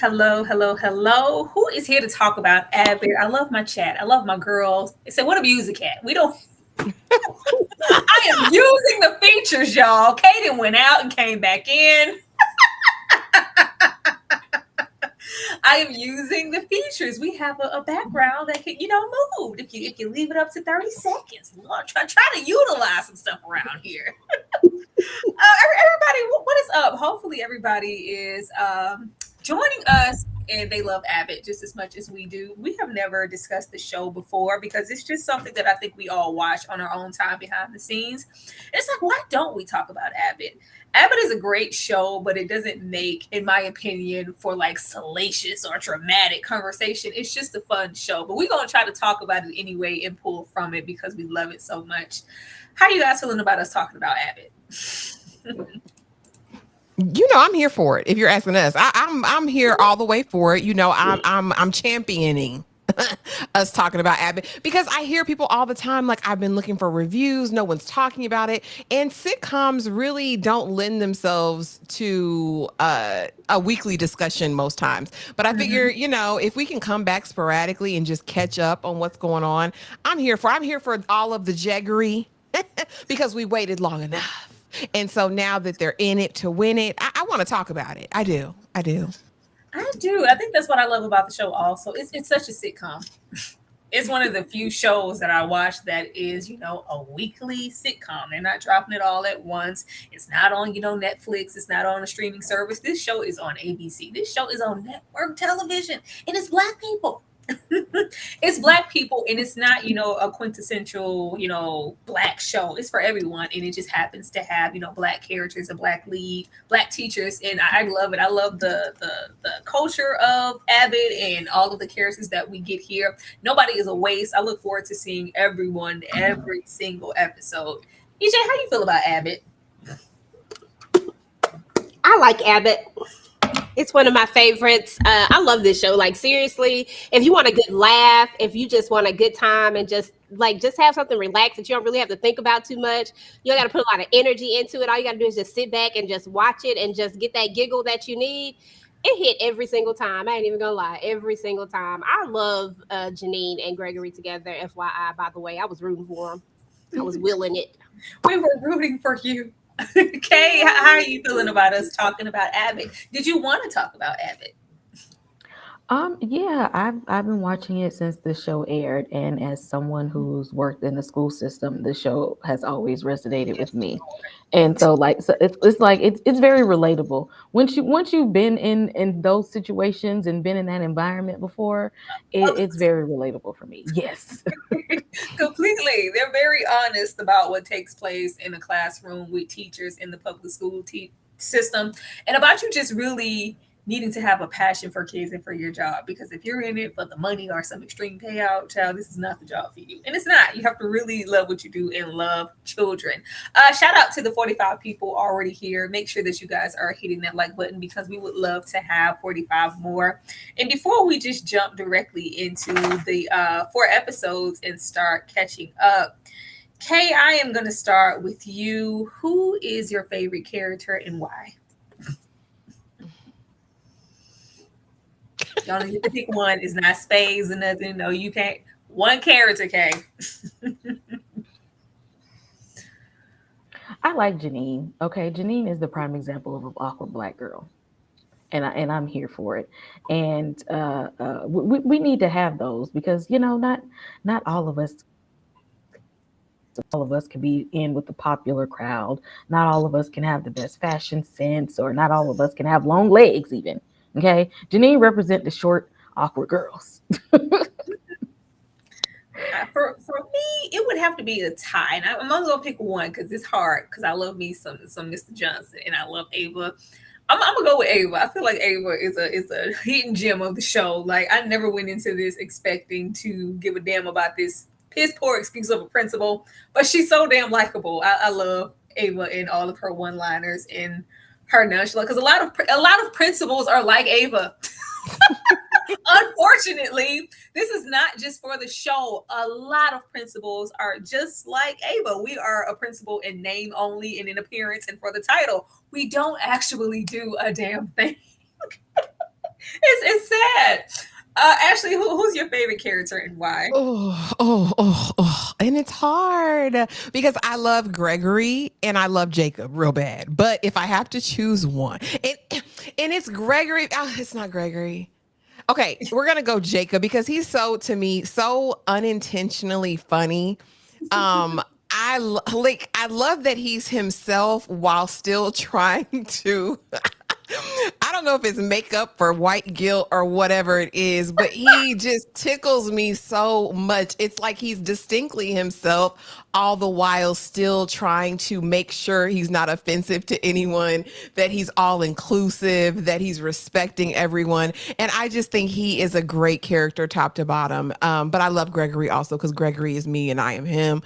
Hello, hello, hello. Who is here to talk about Abbott? I love my chat. I love my girls. They said, what a music cat. We don't I am using the features, y'all. Kaden went out and came back in. I am using the features. We have a background that can, move if you leave it up to 30 seconds. Lord, try to utilize some stuff around here. Everybody, what is up? Hopefully, everybody is joining us and they love Abbott just as much as we do. We have never discussed the show before because it's just something that I think we all watch on our own time behind the scenes. It's like, why don't we talk about Abbott? Abbott is a great show, but it doesn't make, in my opinion, for like salacious or dramatic conversation. It's just a fun show, but we're going to try to talk about it anyway and pull from it because we love it so much. How are you guys feeling about us talking about Abbott? I'm here for it. If you're asking us, I'm here all the way for it. I'm championing us talking about Abbott because I hear people all the time like I've been looking for reviews, no one's talking about it, and sitcoms really don't lend themselves to a weekly discussion most times. But I figure, if we can come back sporadically and just catch up on what's going on, I'm here for all of the jaggery because we waited long enough. And so now that they're in it to win it, I want to talk about it. I do. I do. I do. I think that's what I love about the show also. It's such a sitcom. It's one of the few shows that I watch that is, a weekly sitcom. They're not dropping it all at once. It's not on, Netflix. It's not on a streaming service. This show is on ABC. This show is on network television. And it's black people. It's black people and it's not a quintessential black show. It's for everyone and it just happens to have black characters, a black lead, black teachers, and I love it. I love the culture of Abbott and all of the characters that we get here. Nobody is a waste. I look forward to seeing everyone every single episode. EJ, how you feel about Abbott? I like Abbott. It's one of my favorites. I love this show. Like seriously, if you want a good laugh, if you just want a good time and just have something relaxed that you don't really have to think about too much, you don't got to put a lot of energy into it. All you got to do is just sit back and just watch it and just get that giggle that you need. It hit every single time. I ain't even gonna lie, every single time. I love Janine and Gregory together. FYI, by the way, I was rooting for them. I was willing it. We were rooting for you. Kay, how are you feeling about us talking about Abbott? Did you want to talk about Abbott? Yeah, I've been watching it since the show aired, and as someone who's worked in the school system, the show has always resonated with me. And so it's very relatable. Once you've been in those situations and been in that environment before, it's very relatable for me. Yes. Completely. They're very honest about what takes place in the classroom with teachers in the public school system and about you just really needing to have a passion for kids and for your job. Because if you're in it for the money or some extreme payout, child, this is not the job for you. And it's not. You have to really love what you do and love children. Shout out to the 45 people already here. Make sure that you guys are hitting that like button because we would love to have 45 more. And before we just jump directly into the 4 episodes and start catching up, Kay, I am going to start with you. Who is your favorite character and why? Y'all need to pick one. It's not spades or nothing. No, you can't. One character, Kay. I like Janine. Okay, Janine is the prime example of an awkward black girl, and I'm here for it. And we need to have those because not all of us can be in with the popular crowd. Not all of us can have the best fashion sense, or not all of us can have long legs even. Okay, Janine represent the short, awkward girls. For me, it would have to be a tie. And I'm only gonna pick one because it's hard. Because I love me some Mr. Johnson and I love Ava. I'm gonna go with Ava. I feel like Ava is a hidden gem of the show. Like I never went into this expecting to give a damn about this piss poor excuse of a principal, but she's so damn likable. I love Ava and all of her one liners and her nonchalant. Because a lot of principals are like Ava. Unfortunately, this is not just for the show. A lot of principals are just like Ava. We are a principal in name only and in appearance and for the title. We don't actually do a damn thing. It's sad. Ashley, who's your favorite character and why? And it's hard because I love Gregory and I love Jacob real bad. But if I have to choose one, and it's Gregory, it's not Gregory. Okay, we're gonna go Jacob because he's to me so unintentionally funny. I love that he's himself while still trying to I don't know if it's makeup for white guilt or whatever it is, but he just tickles me so much. It's like he's distinctly himself, all the while still trying to make sure he's not offensive to anyone, that he's all inclusive, that he's respecting everyone. And I just think he is a great character top to bottom. But I love Gregory also because Gregory is me and I am him.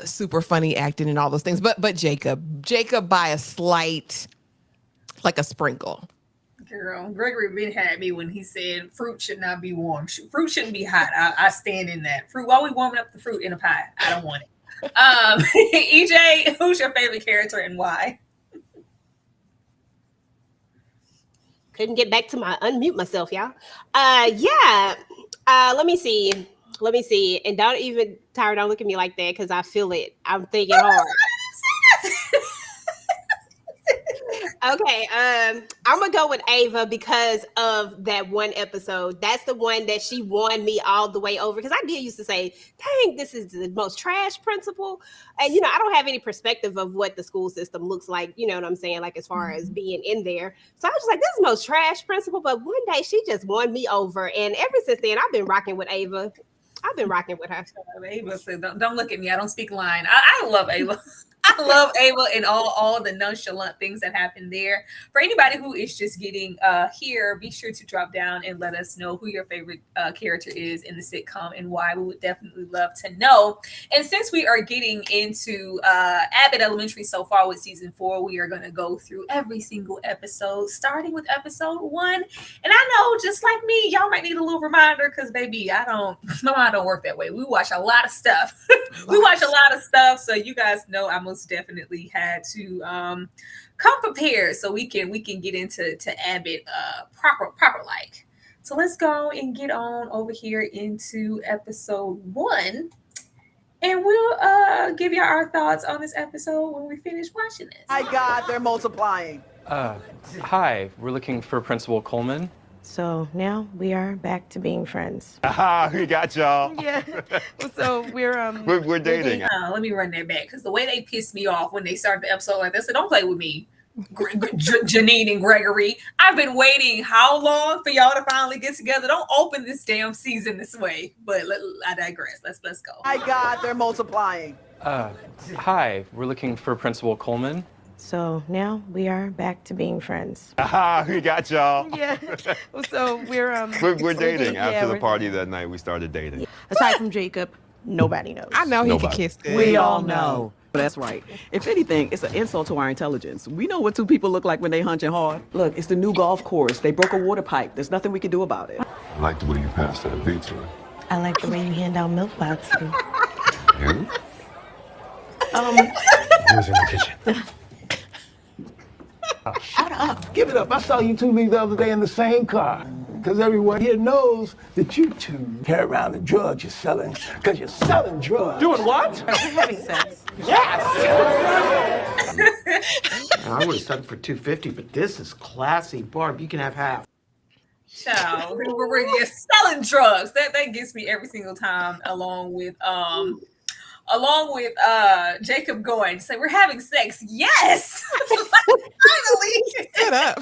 Super funny acting and all those things. But Jacob by a slight, like a sprinkle. Girl, Gregory Ben had me when he said fruit should not be warm. Fruit shouldn't be hot. I stand in that. Fruit, why are we warming up the fruit in a pie? I don't want it. EJ, who's your favorite character and why? Couldn't get back to my unmute myself, y'all. Let me see. And don't even, Tyra, don't look at me like that because I feel it. I'm thinking hard. Okay, I'm gonna go with Ava because of that one episode. That's the one that she won me all the way over because I did used to say, dang, this is the most trash principal. And I don't have any perspective of what the school system looks like, you know what I'm saying, like as far as being in there. So I was just like, this is the most trash principal, but one day she just won me over. And ever since then, I've been rocking with Ava. I've been rocking with her. Ava said, don't look at me. I don't speak line. I love Ava. I love Ava and all the nonchalant things that happen there. For anybody who is just getting here, be sure to drop down and let us know who your favorite character is in the sitcom and why. We would definitely love to know. And since we are getting into Abbott Elementary so far with season 4, we are going to go through every single episode, starting with episode 1. And I know, just like me, y'all might need a little reminder because, baby, my mind don't work that way. We watch a lot of stuff. So you guys know I most definitely had to come prepared so we can get into Abbott proper like. So let's go and get on over here into episode 1, and we'll give you our thoughts on this episode when we finish watching this. My God, they're multiplying. Hi, we're looking for Principal Coleman. So now we are back to being friends. Aha, we got y'all. Yeah. So we're dating. Let me run that back because the way they pissed me off when they started the episode like this, so don't play with me, Janine and Gregory. I've been waiting how long for y'all to finally get together? Don't open this damn season this way. But I digress. Let's go. My God, they're multiplying. Hi, we're looking for Principal Coleman. So now we are back to being friends. Aha, we got y'all. Yeah. So we're dating. After the party that night, we started dating. Aside from Jacob, nobody knows. I know he can kiss it. We all know. That's right. If anything, it's an insult to our intelligence. We know what two people look like when they hunching hard. Look, it's the new golf course. They broke a water pipe. There's nothing we can do about it. I like the way you pass that pizza. I like the way you hand out milk boxes. You? Who's in the kitchen? Shut up. Give it up. I saw you two leave the other day in the same car. Because everyone here knows that you two carry around the drugs you're selling. Because you're selling drugs. Doing what? We're having sex. Yes! I would have settled for $250, but this is classy. Barb, you can have half. Child, we're selling drugs. That gets me every single time, along with Jacob going to say we're having sex. Yes. Finally. Shut up.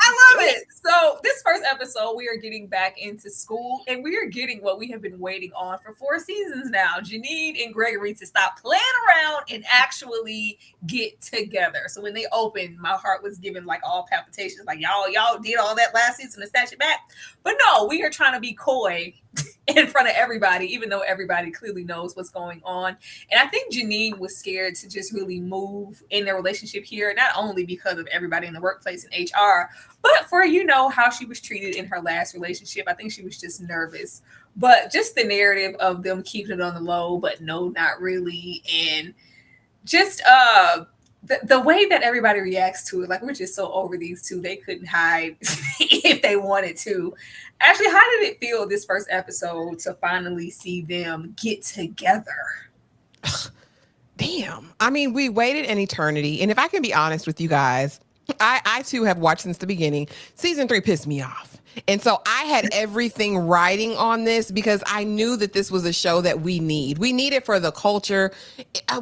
I love it. So this first episode, we are getting back into school, and we are getting what we have been waiting on for 4 seasons now. Janine and Gregory to stop playing around and actually get together. So when they opened, my heart was giving like all palpitations, like y'all did all that last season to snatch it back. But no, we are trying to be coy in front of everybody, even though everybody clearly knows what's going on. And I think Janine was scared to just really move in their relationship here, not only because of everybody in the workplace and HR, but for, how she was treated in her last relationship. I think she was just nervous. But just the narrative of them keeping it on the low, but no, not really. And just the way that everybody reacts to it, like we're just so over these two, they couldn't hide if they wanted to. Actually, how did it feel this first episode to finally see them get together? Damn. I mean, we waited an eternity. And if I can be honest with you guys, I too have watched since the beginning. Season 3 pissed me off. And so I had everything riding on this because I knew that this was a show that we need. We need it for the culture.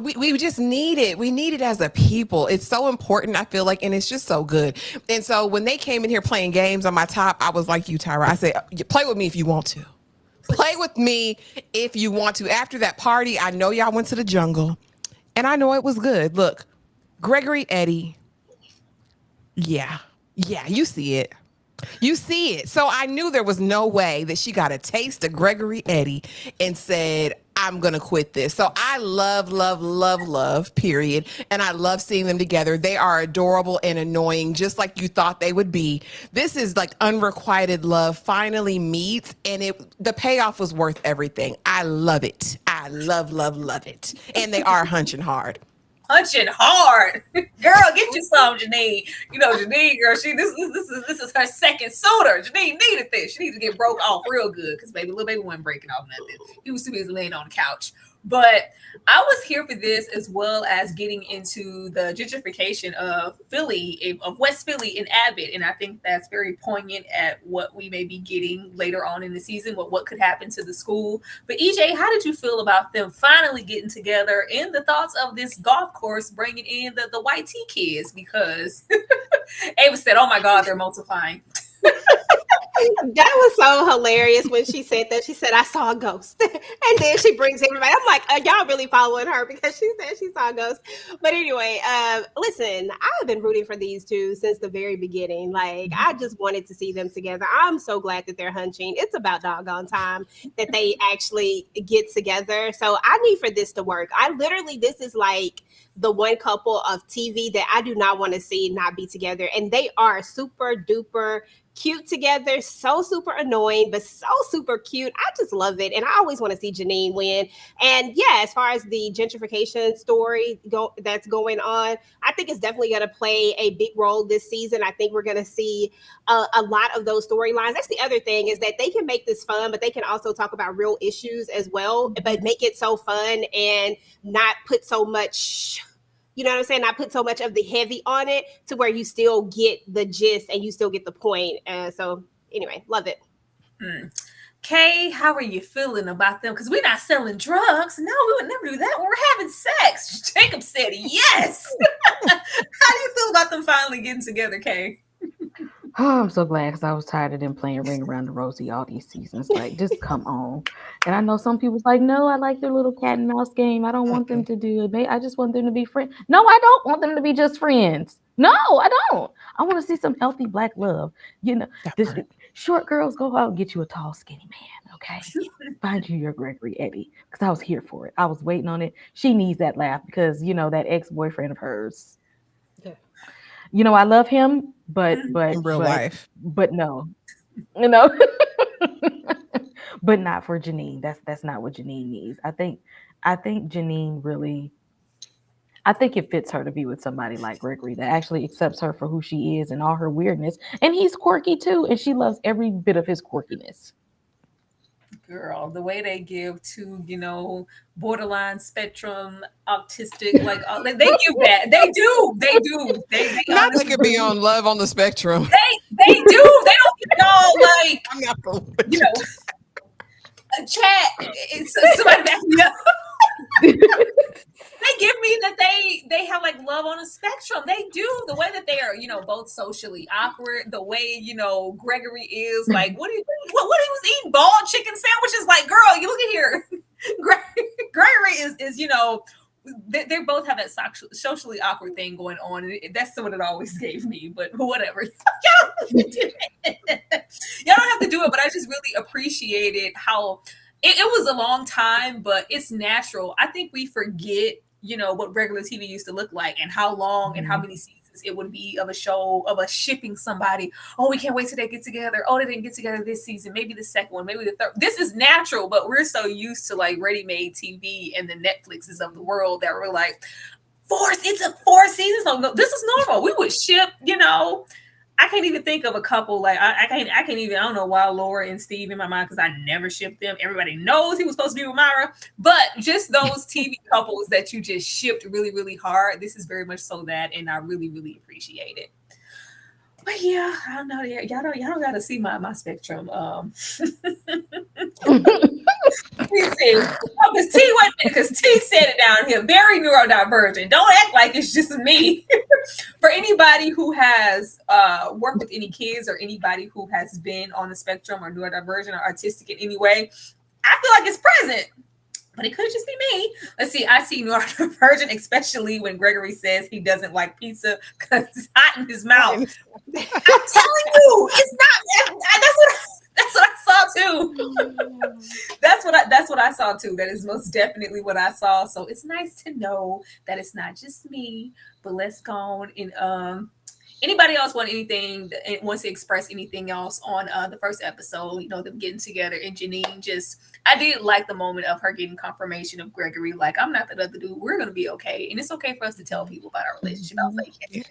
We just need it. We need it as a people. It's so important, I feel like, and it's just so good. And so when they came in here playing games on my top, I was like you, Tyra. I said, play with me if you want to. Play with me if you want to. After that party, I know y'all went to the jungle, and I know it was good. Look, Gregory Eddie. Yeah, you see it. You see it. So I knew there was no way that she got a taste of Gregory Eddie and said, I'm going to quit this. So I love, period. And I love seeing them together. They are adorable and annoying, just like you thought they would be. This is like unrequited love finally meets, and the payoff was worth everything. I love it. I love it. And they are hunching hard. Punching hard, girl. Get you some, Janine. You know, Janine, girl. This is her second suitor. Janine needed this. She needed to get broke off real good because little baby wasn't breaking off nothing. He was too busy laying on the couch. But I was here for this as well as getting into the gentrification of Philly, of West Philly and Abbott. And I think that's very poignant at what we may be getting later on in the season, what could happen to the school. But EJ, how did you feel about them finally getting together and the thoughts of this golf course bringing in the white tea kids? Because Ava said, oh my God, they're multiplying. That was so hilarious when she said that. She said, I saw a ghost. And then she brings everybody. I'm like, y'all really following her because she said she saw a ghost. But anyway, listen, I've been rooting for these two since the very beginning. Like, I just wanted to see them together. I'm so glad that they're hunching. It's about doggone time that they actually get together. So I need for this to work. This is like the one couple of TV that I do not want to see not be together. And they are super duper cute together, so super annoying, but so super cute. I just love it. And I always want to see Janine win. And yeah, as far as the gentrification story that's going on, I think it's definitely going to play a big role this season. I think we're going to see a lot of those storylines. That's the other thing, is that they can make this fun, but they can also talk about real issues as well, but make it so fun and not put so much, you know what I'm saying? Not put so much of the heavy on it to where you still get the gist and you still get the point. So anyway, love it. Kay, how are you feeling about them? Because we're not selling drugs. No, we would never do that when we're having sex. Jacob said yes. How do you feel about them finally getting together, Kay? Oh, I'm so glad, because I was tired of them playing Ring Around the Rosie all these seasons. Like, just come on. And I know some people's like, no, I like their little cat and mouse game. I don't want them to do it. I just want them to be friends. No, I don't want them to be just friends. No, I don't. I want to see some healthy Black love. You know, short girls, go out and get you a tall, skinny man, okay? Find you your Gregory Eddie, because I was here for it. I was waiting on it. She needs that laugh because, you know, that ex-boyfriend of hers. You know, I love him, but in real life, but no, you know, but not for Janine. That's not what Janine needs. I think Janine really, I think it fits her to be with somebody like Gregory that actually accepts her for who she is and all her weirdness. And he's quirky too, and she loves every bit of his quirkiness. Girl, the way they give to, you know, borderline spectrum, autistic, like they give that. They do. They not to be on Love on the Spectrum. They do. They don't get it all like, I'm not going, you know, a chat. It's somebody back me up. They give me that they have like love on a spectrum. They do. The way that they are, you know, both socially awkward. The way, you know, Gregory is like, what he was eating bald chicken sandwiches. Like, girl, you look at here. Gregory is, you know, they both have that socially awkward thing going on. And that's what it always gave me. But whatever. Y'all don't have to do it. But I just really appreciated how it was a long time, but it's natural. I think we forget, you know, what regular TV used to look like and how long and how many seasons it would be of a show, of us shipping somebody. Oh, we can't wait till they get together. Oh, they didn't get together this season. Maybe the second one, maybe the third. This is natural, but we're so used to like ready-made TV and the Netflixes of the world that we're like, It took 4 seasons. So this is normal. We would ship, I can't even think of a couple like I can't even. I don't know why Laura and Steve in my mind because I never shipped them. Everybody knows he was supposed to be with Myra, but just those TV couples that you just shipped really, really hard. This is very much so that, and I really, really appreciate it. But yeah, I don't know. Y'all don't got to see my spectrum. Because T said it down here, very neurodivergent. Don't act like it's just me. For anybody who has worked with any kids or anybody who has been on the spectrum or neurodivergent or artistic in any way, I feel like it's present. But it could just be me. Let's see. I see neurodivergent, especially when Gregory says he doesn't like pizza because it's hot in his mouth. I'm telling you, it's not. That's what I saw too. That's what I saw too. That is most definitely what I saw. So it's nice to know that it's not just me. But let's go on and anybody else wants to express anything else on the first episode? Them getting together and Janine I did like the moment of her getting confirmation of Gregory. Like, I'm not that other dude. We're gonna be okay, and it's okay for us to tell people about our relationship. I was like, yes,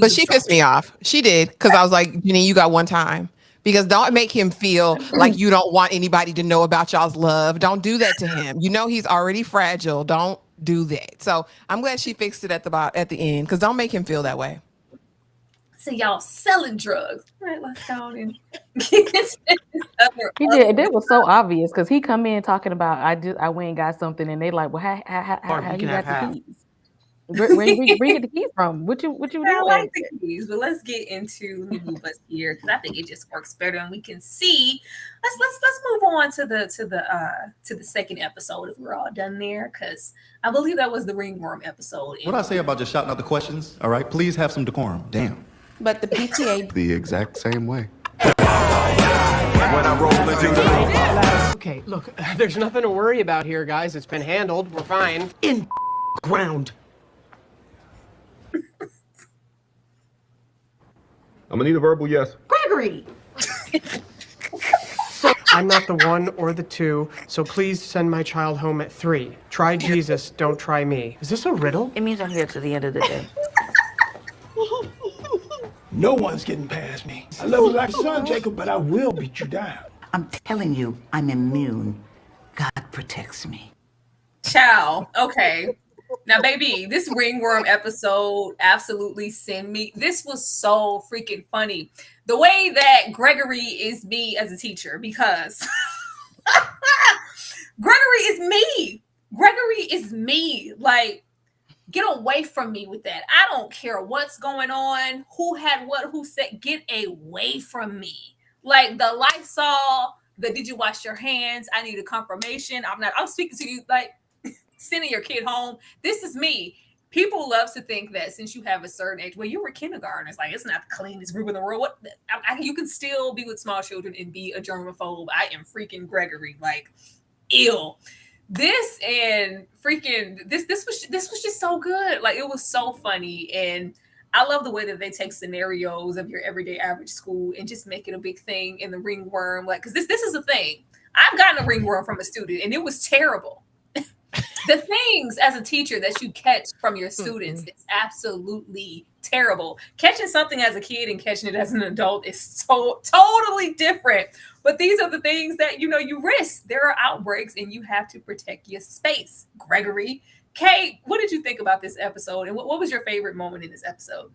but she pissed me off. She did because I was like, Janine, you got one time. Because don't make him feel like you don't want anybody to know about y'all's love. Don't do that to him. He's already fragile. Don't do that. So I'm glad she fixed it at the end because don't make him feel that way. So y'all selling drugs. All right, let's go and get into He did. That was so obvious because he come in talking about I went and got something and they like, well, how you got the keys? Where you get the keys from? What you doing? I like the keys, but let's get into the move us here because I think it just works better and we can see. Let's move on to the second episode if we're all done there because I believe that was the ringworm episode. What I say about just shouting out the questions? All right, please have some decorum. Damn. But the PTA the exact same way. When I roll into the okay, look, there's nothing to worry about here, guys. It's been handled. We're fine. In ground. I'm gonna need a verbal yes. Gregory. So I'm not the one or the two, so please send my child home at 3. Try Jesus, don't try me. Is this a riddle? It means I'm here to the end of the day. No one's getting past me. I love you like a son, Jacob, but I will beat you down. I'm telling you, I'm immune. God protects me. Ciao. Okay. Now, baby, this ringworm episode absolutely sent me. This was so freaking funny. The way that Gregory is me as a teacher, because Gregory is me. Gregory is me. Like, get away from me with that. I don't care what's going on, who had what, who said, get away from me. Like the Lysol, did you wash your hands? I need a confirmation. I'm speaking to you like sending your kid home. This is me. People love to think that since you have a certain age, well, you were kindergarten. It's like, it's not the cleanest group in the world. You can still be with small children and be a germaphobe. I am freaking Gregory. Like, ill. This and freaking this was just so good. Like, it was so funny. And I love the way that they take scenarios of your everyday average school and just make it a big thing in the ringworm. Like, because this is a thing. I've gotten a ringworm from a student and it was terrible. The things as a teacher that you catch from your students is absolutely terrible. Catching something as a kid and catching it as an adult is so totally different. But these are the things that, you risk. There are outbreaks and you have to protect your space. Gregory. Kate, what did you think about this episode? And what was your favorite moment in this episode?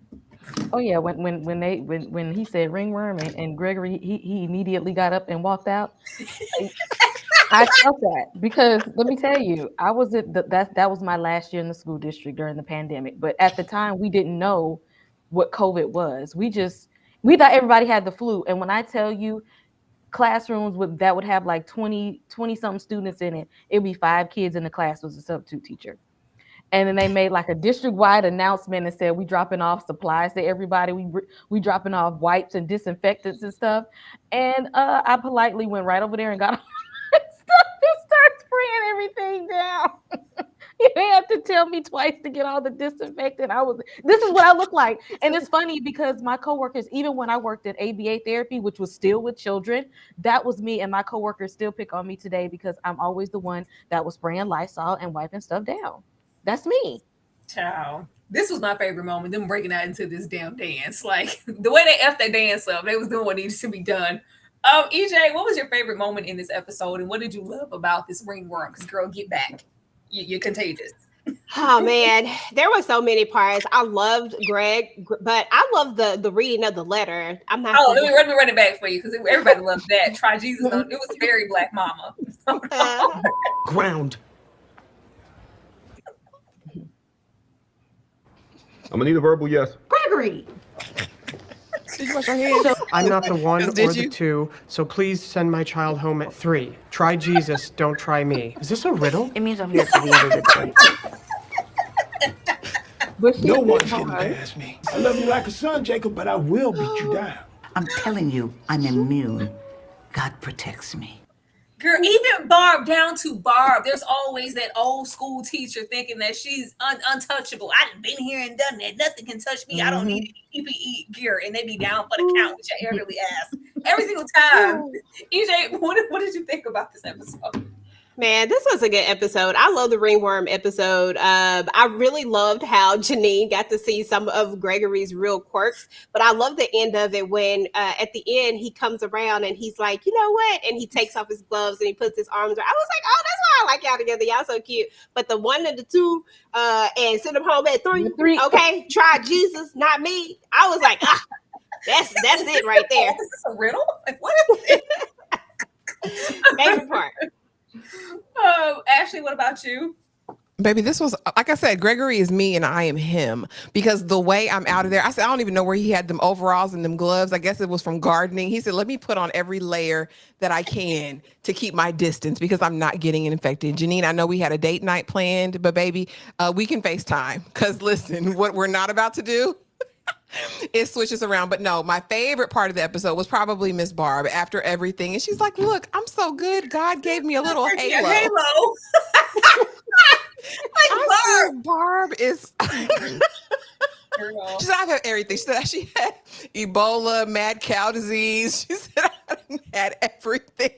Oh yeah, when he said ringworm and Gregory, he immediately got up and walked out. I felt that because let me tell you, I was that was my last year in the school district during the pandemic. But at the time, we didn't know what COVID was. We thought everybody had the flu. And when I tell you, classrooms that would have like 20 something students in it, it'd be 5 kids in the class was a substitute teacher. And then they made like a district-wide announcement and said, we dropping off supplies to everybody. We dropping off wipes and disinfectants and stuff. And I politely went right over there and got stuff and start spraying everything down. You didn't have to tell me twice to get all the disinfectant. This is what I look like. And it's funny because my coworkers, even when I worked at ABA therapy, which was still with children, that was me. And my coworkers still pick on me today because I'm always the one that was spraying Lysol and wiping stuff down. That's me. Child. This was my favorite moment, them breaking out into this damn dance. Like, the way they F that dance up, they was doing what needed to be done. EJ, what was your favorite moment in this episode, and what did you love about this ringworm? Because, girl, get back. You're contagious. Oh man, there were so many parts. I loved Greg, but I love the reading of the letter. I'm not. Oh, let me run it back for you because everybody loved that. Try Jesus. It was very Black Mama. Ground. I'm gonna need a verbal yes. Gregory! Did you wash your hands? I'm not the one or Did the you? two, so please send my child home at 3. Try Jesus, don't try me. Is this a riddle? It means I'm here to the end of the day. No one's getting past me. I love you like a son, Jacob, but I will beat you down. I'm telling you, I'm immune. God protects me. Girl, even Barb, down to Barb, there's always that old school teacher thinking that she's untouchable. I've been here and done that. Nothing can touch me. I don't need any PPE gear. And they be down for the count with your elderly ass every single time. EJ, what did you think about this episode? Man, this was a good episode. I love the ringworm episode. I really loved how Janine got to see some of Gregory's real quirks, but I love the end of it when at the end he comes around and he's like, you know what? And he takes off his gloves and he puts his arms around. I was like, oh, that's why I like y'all together. Y'all so cute. But the 1 and the 2 and send them home at 3. Okay, try Jesus, not me. I was like, that's it right there. Is this a riddle? Like, what is it? Favorite part. Ashley, what about you? Baby, this was, like I said, Gregory is me and I am him, because the way I'm out of there, I said, I don't even know where he had them overalls and them gloves. I guess it was from gardening. He said, let me put on every layer that I can to keep my distance because I'm not getting infected. Janine, I know we had a date night planned, but baby, we can FaceTime because listen, what we're not about to do, it switches around. But no, my favorite part of the episode was probably Miss Barb after everything. And she's like, look, I'm so good. God gave me a little halo. Like Barb is she said, I've had everything. She said she had Ebola, mad cow disease. She said I had everything.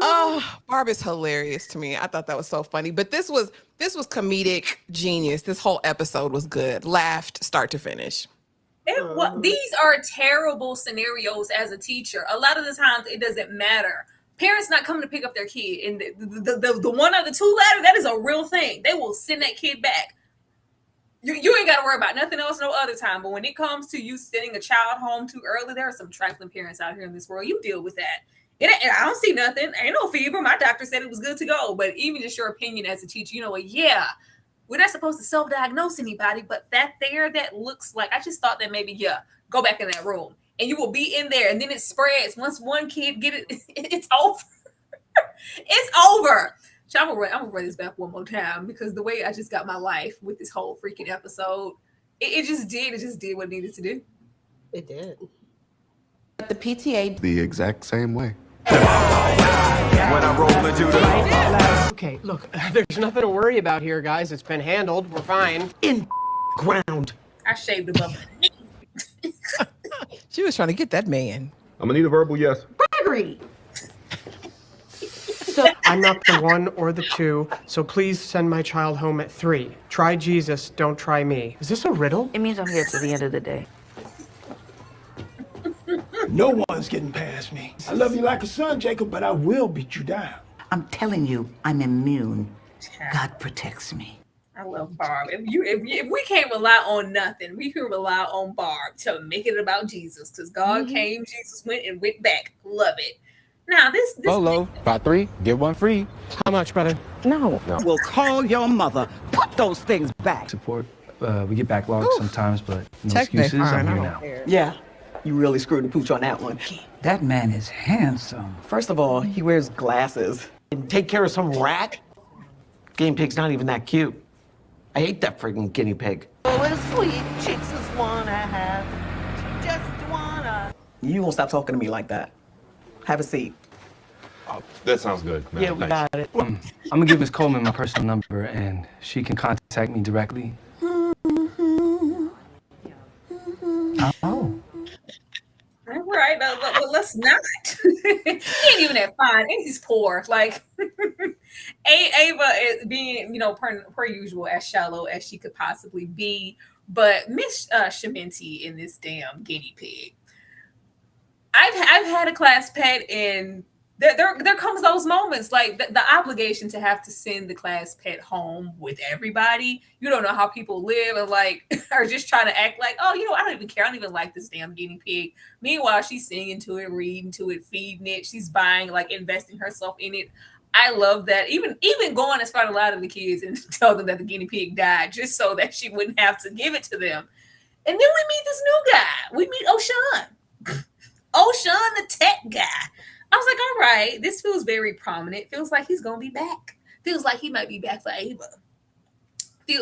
Oh, Barb is hilarious to me. I thought that was so funny. But this was comedic genius. This whole episode was good. Laughed start to finish. These are terrible scenarios as a teacher. A lot of the times it doesn't matter. Parents not coming to pick up their kid, and the 1 or the 2 ladder, that is a real thing. They will send that kid back. You ain't got to worry about nothing else no other time. But when it comes to you sending a child home too early, there are some trifling parents out here in this world. You deal with that. I don't see nothing. Ain't no fever. My doctor said it was good to go. But even just your opinion as a teacher, you know what? Yeah, we're not supposed to self-diagnose anybody, but that looks like, I just thought that maybe, go back in that room. And you will be in there, and then it spreads. Once one kid get it, it's over. It's over. So I'm gonna run this back one more time because the way I just got my life with this whole freaking episode, it just did what it needed to do. It did. The PTA The exact same way. When I roll into the Okay, look, there's nothing to worry about here, guys. It's been handled. We're fine. In ground. I shaved above the knee. She was trying to get that man. I'm gonna need a verbal yes. Gregory! So I'm not the 1 or the 2, so please send my child home at 3. Try Jesus, don't try me. Is this a riddle? It means I'm here to the end of the day. No one's getting past me. I love you like a son, Jacob, but I will beat you down. I'm telling you, I'm immune. God protects me. I love Barb. If we can't rely on nothing, we can rely on Barb to make it about Jesus. Because God came, Jesus went, and went back. Love it. Now this Bolo, buy 3, get 1 free. How much, brother? No. We'll call your mother. Put those things back. Support. We get backlogged sometimes, but no Technically excuses. fine, I'm I here don't now. Yeah, you really screwed the pooch on that one. That man is handsome. First of all, he wears glasses. And take care of some rat? Guinea pig's not even that cute. I hate that freaking guinea pig. Oh, and sweet chicks just wanna have. Just wanna. You won't stop talking to me like that. Have a seat. Oh, that sounds good, man. Yeah, we Thanks. got it. I'm gonna give Ms. Coleman my personal number, and she can contact me directly. Oh. All right, but let's not. He ain't even that fine, and he's poor. Like, Ava is being, per usual, as shallow as she could possibly be. But Miss Sheminti in this damn guinea pig. I've had a class pet, and there comes those moments like the obligation to have to send the class pet home with everybody. You don't know how people live and like are just trying to act like, oh, I don't even care. I don't even like this damn guinea pig. Meanwhile, she's singing to it, reading to it, feeding it. She's buying, like investing herself in it. I love that. Even going as far to lie to the kids and tell them that the guinea pig died just so that she wouldn't have to give it to them. And then we meet this new guy. We meet O'Shawn. O'Shawn, the tech guy. I was like, all right, this feels very prominent. Feels like he's going to be back. Feels like he might be back for Ava.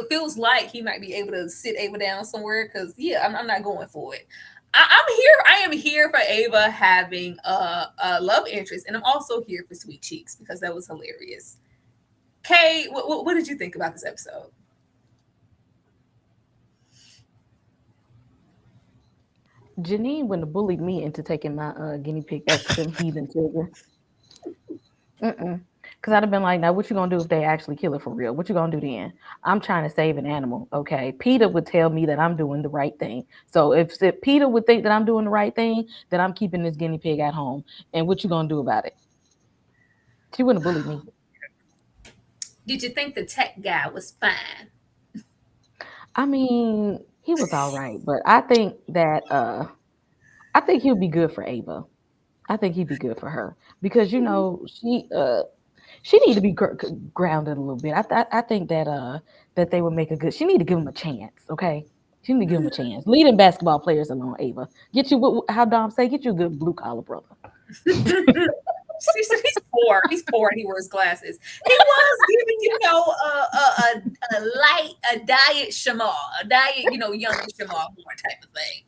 Feels like he might be able to sit Ava down somewhere because, I'm not going for it. I'm here. I am here for Ava having a love interest, and I'm also here for Sweet Cheeks because that was hilarious. Kay, what did you think about this episode? Janine wouldn't have bullied me into taking my guinea pig back to them heathen children. Because I'd have been like, now what you gonna do if they actually kill it for real? What you gonna do then? I'm trying to save an animal, okay? Peter would tell me that I'm doing the right thing. So if Peter would think that I'm doing the right thing, then I'm keeping this guinea pig at home. And what you gonna do about it? She wouldn't have bullied me. Did you think the tech guy was fine? I mean, he was all right, but I think that I think he'll be good for Ava. I think he'd be good for her because she need to be grounded a little bit. I think that that they would make a good. She need to give him a chance. Okay, she need to give him a chance. Leading basketball players alone, Ava. Get you how Dom say. Get you a good blue collar brother. He's poor. He's poor and he wears glasses. He was giving, a diet Shamar, a diet, younger Shamar more type of thing.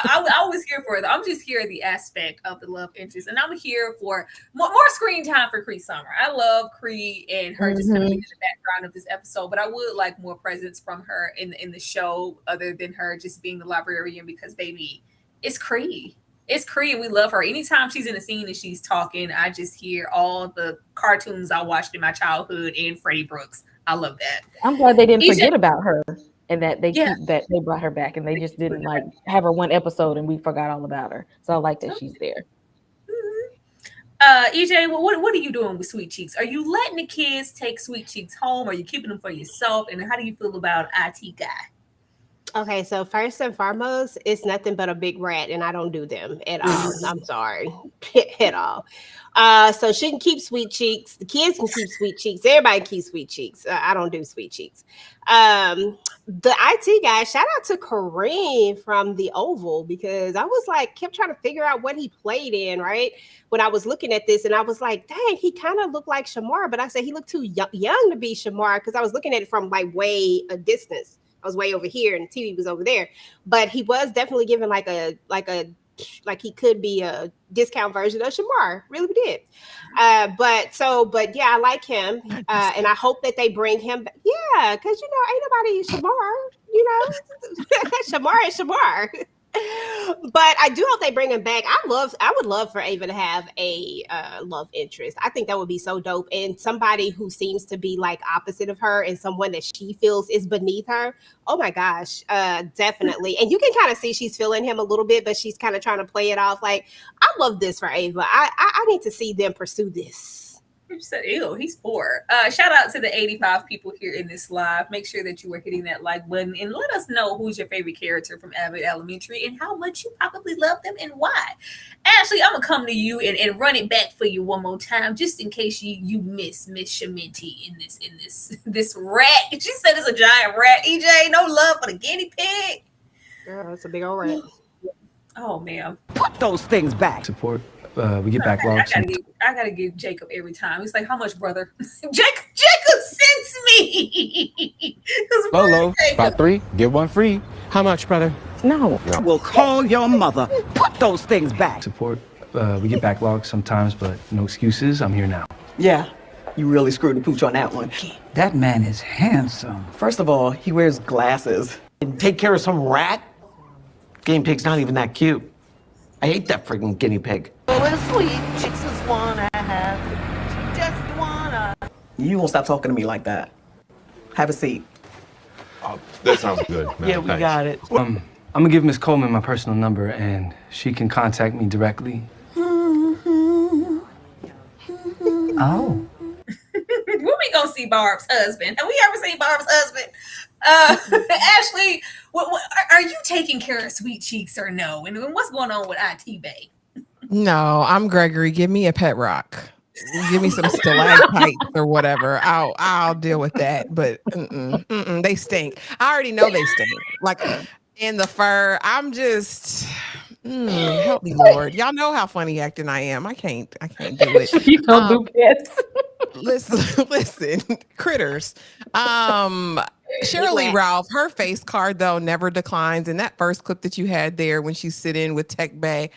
I was here for it. I'm just here at the aspect of the love interest, and I'm here for more screen time for Cree Summer. I love Cree and her just kind of in the background of this episode, but I would like more presence from her in the show, other than her just being the librarian. Because baby, it's Cree. It's Cree, and we love her. Anytime she's in a scene and she's talking, I just hear all the cartoons I watched in my childhood and Freddie Brooks. I love that. I'm glad they didn't forget about her and that they that they brought her back and they just didn't like have her one episode and we forgot all about her. So I like that she's there. EJ, what are you doing with Sweet Cheeks? Are you letting the kids take Sweet Cheeks home? Or are you keeping them for yourself? And how do you feel about IT Guy? Okay, so first and foremost, it's nothing but a big rat, and I don't do them at all. I'm sorry, at all. So she can keep Sweet Cheeks. The kids can keep Sweet Cheeks. Everybody keeps Sweet Cheeks. I don't do Sweet Cheeks. The IT guy, shout out to Kareem from the Oval, because I was like, kept trying to figure out what he played in, right? When I was looking at this, and I was like, dang, he kind of looked like Shamar, but I said he looked too young to be Shamar because I was looking at it from like way a distance. I was way over here and the TV was over there, but he was definitely given like he could be a discount version of Shamar. Really did. But yeah, I like him. And I hope that they bring him back. Yeah. Cause ain't nobody Shamar, Shamar is Shamar. But I do hope they bring him back. I would love for Ava to have a love interest. I think that would be so dope. And somebody who seems to be like opposite of her and someone that she feels is beneath her. Oh my gosh, definitely. And you can kind of see she's feeling him a little bit, but she's kind of trying to play it off. Like, I love this for Ava. I need to see them pursue this. You said, ew, he's poor. Shout out to the 85 people here in this live. Make sure that you are hitting that like button and let us know who's your favorite character from Abbott Elementary and how much you probably love them and why. Ashley, I'm going to come to you and run it back for you one more time, just in case you miss Miss Sheminti in this rat. She said it's a giant rat. EJ, no love for the guinea pig. Girl, it's a big old rat. Oh, man. Put those things back. Support. We get backlogs. I gotta give Jacob every time. He's like, how much, brother? Jacob sends me. Lolo, buy 3, get 1 free. How much, brother? No. We'll call your mother. Put those things back. Support. We get backlogs sometimes, but no excuses. I'm here now. Yeah, you really screwed the pooch on that one. That man is handsome. First of all, he wears glasses. And take care of some rat? Guinea pig's not even that cute. I hate that freaking guinea pig. Oh, a sweet chicks just wanna have. She just wanna. You won't stop talking to me like that. Have a seat. That sounds good, man. Yeah, we Thanks. got it. I'm gonna give Miss Coleman my personal number, and she can contact me directly. Oh. When we gonna see Barb's husband? Have we ever seen Barb's husband? Ashley, are you taking care of Sweet Cheeks or no? And what's going on with IT Bay? No, I'm Gregory. Give me a pet rock. Give me some stalactites or whatever. I'll deal with that. But they stink. I already know they stink. Like in the fur. I'm just help me, Lord. Y'all know how funny acting I am. I can't do it. You don't do pets. Listen, critters. Sheryl Lee Ralph, her face card though never declines. And that first clip that you had there when she's sitting with Tech Bay,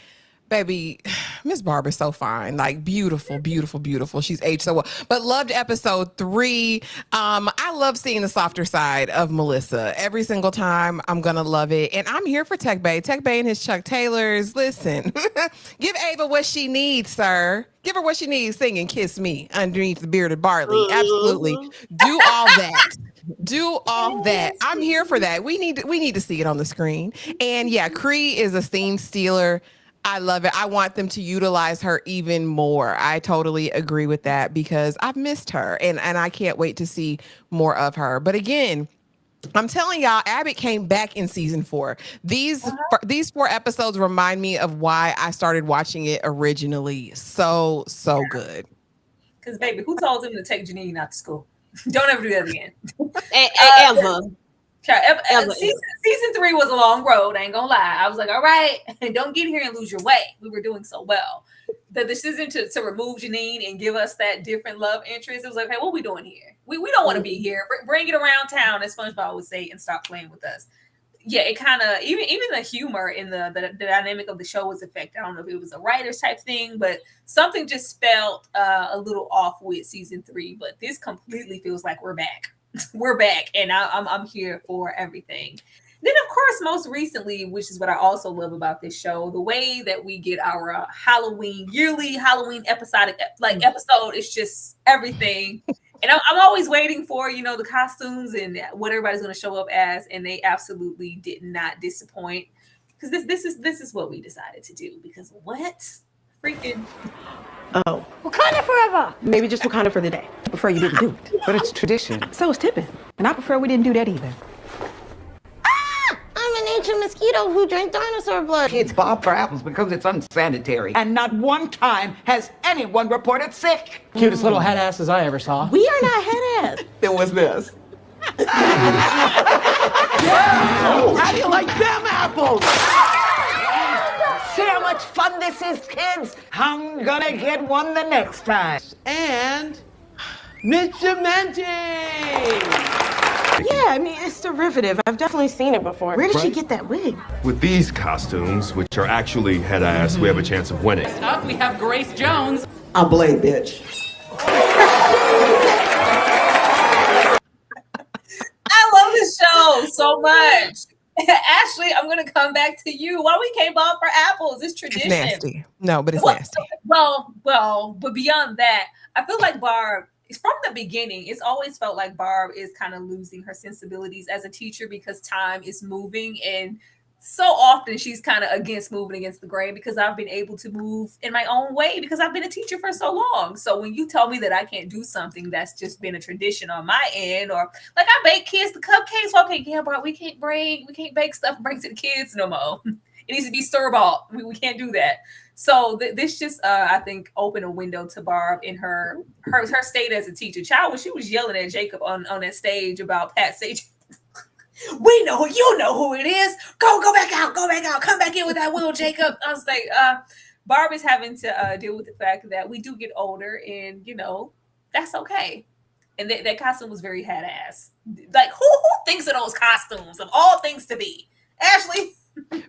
baby, Miss Barb is so fine. Like beautiful, beautiful, beautiful. She's aged so well. But loved episode 3. I love seeing the softer side of Melissa. Every single time I'm gonna love it. And I'm here for Tech Bay. Tech Bay and his Chuck Taylors. Listen, give Ava what she needs, sir. Give her what she needs. Sing and kiss me underneath the bearded barley. Absolutely. Do all that. Do all that. I'm here for that. We need to see it on the screen. And yeah, Cree is a scene stealer. I love it. I want them to utilize her even more. I totally agree with that because I've missed her and I can't wait to see more of her. But again, I'm telling y'all, Abbott came back in season 4. These 4 episodes remind me of why I started watching it originally. So good. Because baby, who told him to take Janine out to school? Don't ever do that again. Ever. Season 3 was a long road. I ain't gonna lie. I was like, all right, don't get here and lose your way. We were doing so well. The decision to remove Janine and give us that different love interest, it was like, hey, what are we doing here? We don't want to be here. Bring it around town, as SpongeBob would say, and stop playing with us. Yeah, it kind of even the humor in the dynamic of the show was affected. I don't know if it was a writer's type thing, but something just felt a little off with season 3. But this completely feels like we're back. We're back, and I'm here for everything. Then, of course, most recently, which is what I also love about this show, the way that we get our yearly Halloween episode is just everything. And I'm always waiting for, the costumes and what everybody's going to show up as, and they absolutely did not disappoint. Because this is what we decided to do. Because what? Freaking... Oh. Wakanda forever. Maybe just Wakanda for the day. I prefer you didn't do it. But it's tradition. So is tipping. And I prefer we didn't do that either. I'm an ancient mosquito who drank dinosaur blood. It's Bob for apples because it's unsanitary. And not one time has anyone reported sick. Cutest little head asses I ever saw. We are not head ass. Then what's this? How do you like them apples? See how much fun this is, kids? I'm gonna get one the next time. And mockumentary. Yeah, I mean, it's derivative. I've definitely seen it before. Where did she get that wig? With these costumes, which are actually head ass, we have a chance of winning. Up, we have Grace Jones. I'm Blade, bitch. I love this show so much. Ashley, I'm going to come back to you. Why we came off for apples? It's tradition. It's nasty. No, but it's nasty. Well, but beyond that, I feel like Barb, from the beginning, it's always felt like Barb is kind of losing her sensibilities as a teacher because time is moving. And so often she's kind of moving against the grain because I've been able to move in my own way because I've been a teacher for so long. So when you tell me that I can't do something that's just been a tradition on my end, or like I bake kids the cupcakes, okay, yeah, but we can't bake stuff and bring to the kids no more. It needs to be store-bought. We can't do that. So this just, I think, opened a window to Barb in her state as a teacher. Child, when she was yelling at Jacob on that stage about Pat Sage, we know, you know who it is. Go back out, come back in with that will, Jacob. I was like, Barb is having to deal with the fact that we do get older, and that's okay. And that costume was very head ass. Like, who thinks of those costumes of all things to be? Ashley.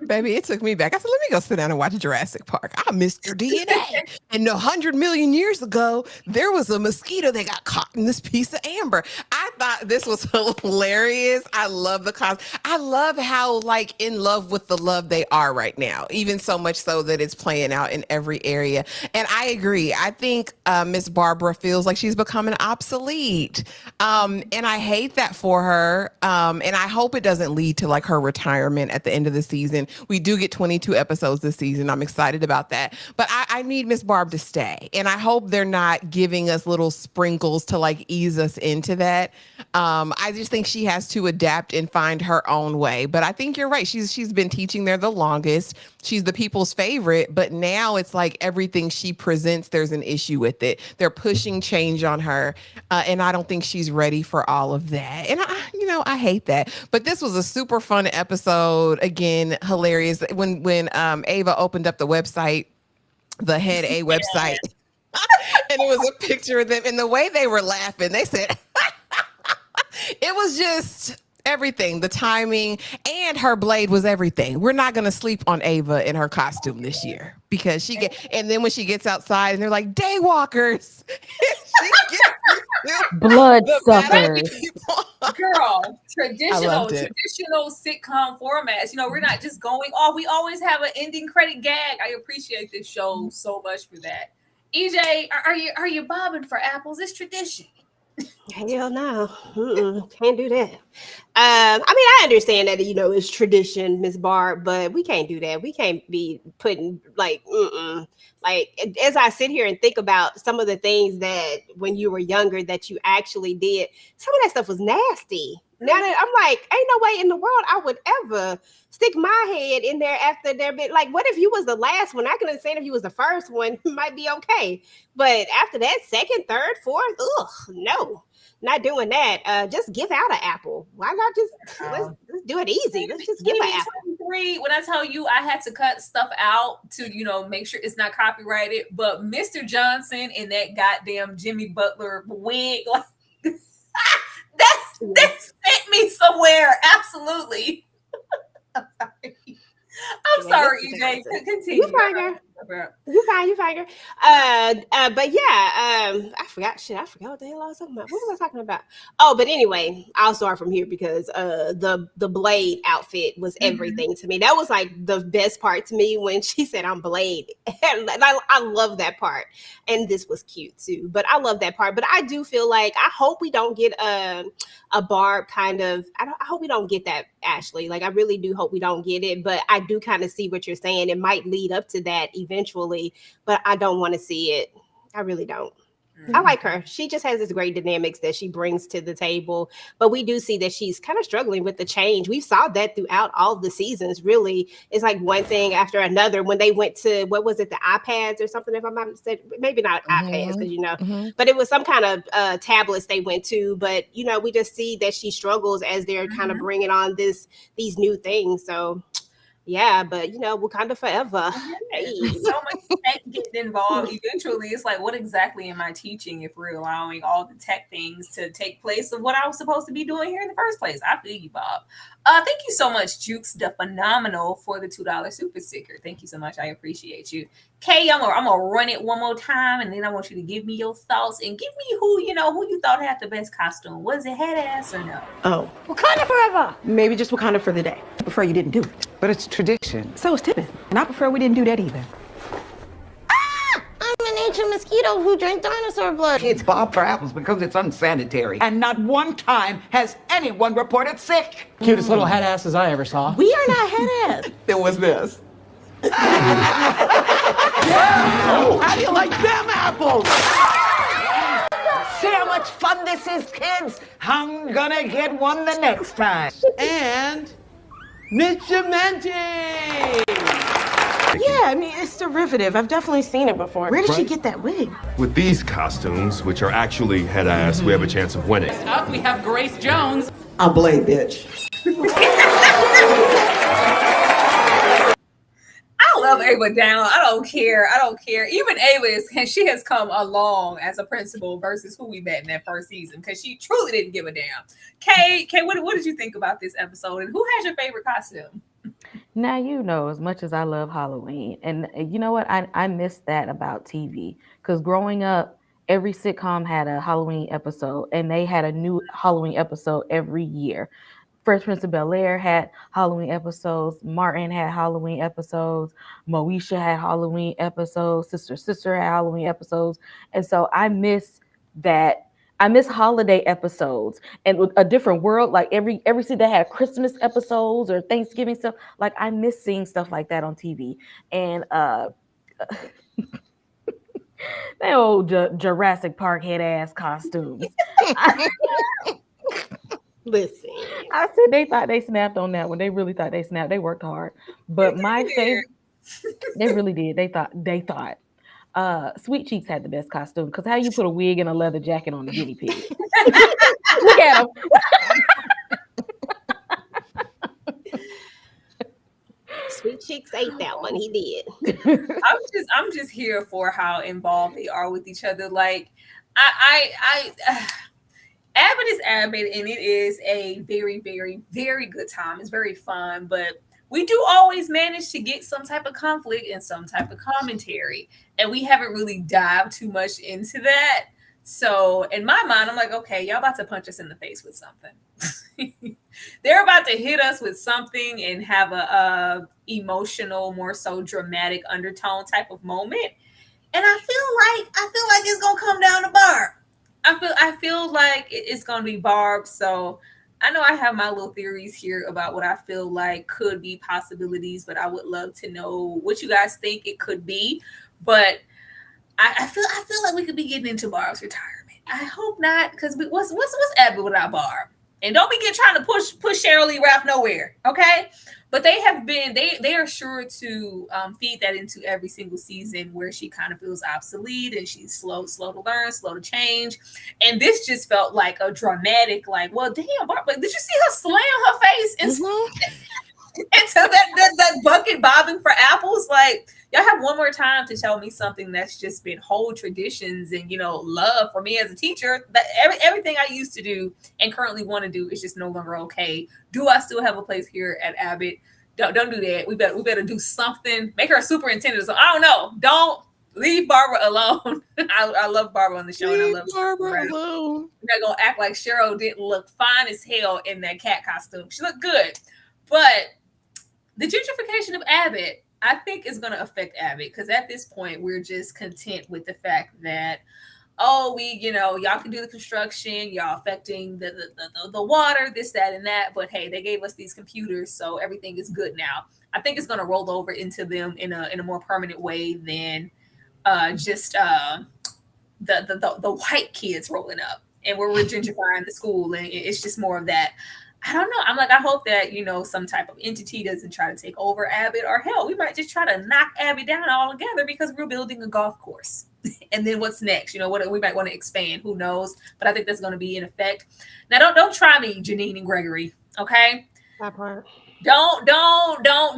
Baby, it took me back. I said, let me go sit down and watch Jurassic Park. I missed their DNA. And 100 million years ago, there was a mosquito that got caught in this piece of amber. I thought this was hilarious. I love the cause. I love how like in love with the love they are right now, even so much so that it's playing out in every area. And I agree. I think Miss Barbara feels like she's becoming obsolete. And I hate that for her. And I hope it doesn't lead to like her retirement at the end of the season. We do get 22 episodes this season. I'm excited about that. But I need Miss Barb to stay. And I hope they're not giving us little sprinkles to like ease us into that. I just think she has to adapt and find her own way. But I think you're right. She's been teaching there the longest. She's the people's favorite. But now it's like everything she presents, there's an issue with it. They're pushing change on her. And I don't think she's ready for all of that. And I hate that. But this was a super fun episode. Again, hilarious. When Ava opened up the website, the Head A website, and it was a picture of them, and the way they were laughing, they said it was just everything. The timing and her blade was everything. We're not going to sleep on Ava in her costume this year because and then when she gets outside and they're like daywalkers, bloodsuckers. Girl, traditional sitcom formats. We're not just going off. We always have an ending credit gag. I appreciate this show so much for that. EJ, are you bobbing for apples? It's tradition. Hell no. Can't do that. I understand that, it's tradition, Miss Barb, but we can't do that. We can't be putting like as I sit here and think about some of the things that when you were younger that you actually did, some of that stuff was nasty. Now that I'm like, ain't no way in the world I would ever stick my head in there after there been like, what if you was the last one? I can understand if you was the first one, it might be okay. But after that, second, third, fourth, no, not doing that. Just give out an apple. Why not just let's do it easy? Let's just give an apple. When I tell you I had to cut stuff out to, make sure it's not copyrighted, but Mr. Johnson in that goddamn Jimmy Butler wig, like that sent me somewhere. Absolutely. I'm sorry, EJ. Continue. You fine, girl. But yeah, I forgot what the hell I was talking about. What was I talking about? Oh, but anyway, I'll start from here because the Blade outfit was everything to me. That was like the best part to me when she said I'm Blade. And I love that part. And this was cute too. But I love that part. But I do feel like I hope we don't get a Barb kind of, I hope we don't get that, Ashley. Like I really do hope we don't get it. But I do kind of see what you're saying. It might lead up to that eventually, but I don't want to see it. I really don't. I like her. She just has this great dynamics that she brings to the table, but we do see that she's kind of struggling with the change. We saw that throughout all the seasons. Really, it's like one thing after another. When they went to, what was it, the iPads or something, if I'm not mistaken, maybe not iPads because but it was some kind of tablets they went to. But we just see that she struggles as they're kind of bringing on these new things. So yeah, but Wakanda forever. Hey. So much tech getting involved. Eventually, it's like, what exactly am I teaching if we're allowing all the tech things to take place of what I was supposed to be doing here in the first place? I feel you, Bob. Thank you so much, Jukes the Phenomenal, for the $2 super sticker. Thank you so much. I appreciate you. Kay, I'm gonna run it one more time, and then I want you to give me your thoughts and give me who you thought had the best costume. Was it head ass or no? Oh, Wakanda forever. maybe just Wakanda for the day. I prefer you didn't do it. But it's tradition. So is Tippin. And I prefer we didn't do that either. I'm an ancient mosquito who drank dinosaur blood. It's Bob for apples because it's unsanitary. And not one time has anyone reported sick. Cutest little head asses I ever saw. We are not head ass. Then what's this? How do you like them apples? See how much fun this is, kids? I'm gonna get one the next time. And mockumentary. Yeah, it's derivative. I've definitely seen it before. Where did she get that wig? With these costumes, which are actually head ass, we have a chance of winning. Up, we have Grace Jones. I'm Blade, bitch. I love Ava down. I don't care. Even Ava she has come along as a principal versus who we met in that first season because she truly didn't give a damn. Kay, what did you think about this episode? And who has your favorite costume? Now, you know, as much as I love Halloween, and you know what, I miss that about TV because growing up, every sitcom had a Halloween episode, and they had a new Halloween episode every year. Fresh Prince of Bel Air had Halloween episodes. Martin had Halloween episodes. Moesha had Halloween episodes. Sister had Halloween episodes. And so I miss that. I miss holiday episodes and with a different world. Like every city that had Christmas episodes or Thanksgiving stuff. Like I miss seeing stuff like that on TV. And that old Jurassic Park head ass costumes. Listen, I said they thought they snapped on that one. They really thought they snapped. They worked hard. But my favorite, they really did. They thought. Sweet Cheeks had the best costume because how you put a wig and a leather jacket on a guinea pig? Look at him. Sweet Cheeks ate that one. He did. I'm just here for how involved they are with each other. Like I Abbott is Abbott, and it is a very, very, very good time. It's very fun, but we do always manage to get some type of conflict and some type of commentary, and we haven't really dived too much into that. So in my mind, I'm like, okay, y'all about to punch us in the face with something. They're about to hit us with something and have a emotional, more so dramatic undertone type of moment. And I feel like it's gonna come down to Barb. I feel like it's gonna be Barb. So I know I have my little theories here about what I feel like could be possibilities, but I would love to know what you guys think it could be. But I feel like we could be getting into Barb's retirement. I hope not, because what's Abbott without Barb? And don't be trying to push Sheryl Lee Ralph nowhere, okay? But they are sure to feed that into every single season where she kind of feels obsolete and she's slow to learn, slow to change. And this just felt like a dramatic, like, well, damn, Barb, did you see her slam her face into that bucket bobbing for apples? Like, y'all have one more time to tell me something that's just been whole traditions and, love for me as a teacher. That everything I used to do and currently want to do is just no longer okay. Do I still have a place here at Abbott? Don't do that. We better do something. Make her a superintendent. So I don't know. Don't leave Barbara alone. I love Barbara on the show, and I love Barbara alone. We're not gonna act like Sheryl didn't look fine as hell in that cat costume. She looked good, but the gentrification of Abbott, I think, is going to affect Abbott, because at this point we're just content with the fact that, y'all can do the construction, y'all affecting the water, this, that, and that. But hey, they gave us these computers, so everything is good now. I think it's going to roll over into them in a more permanent way than just the white kids rolling up, and we're gentrifying the school, and it's just more of that. I don't know. I'm like, I hope that, some type of entity doesn't try to take over Abbott, or hell, we might just try to knock Abbott down altogether because we're building a golf course. And then what's next? What we might want to expand. Who knows? But I think that's going to be in effect. Now, don't try me, Janine and Gregory. Okay. That part. Don't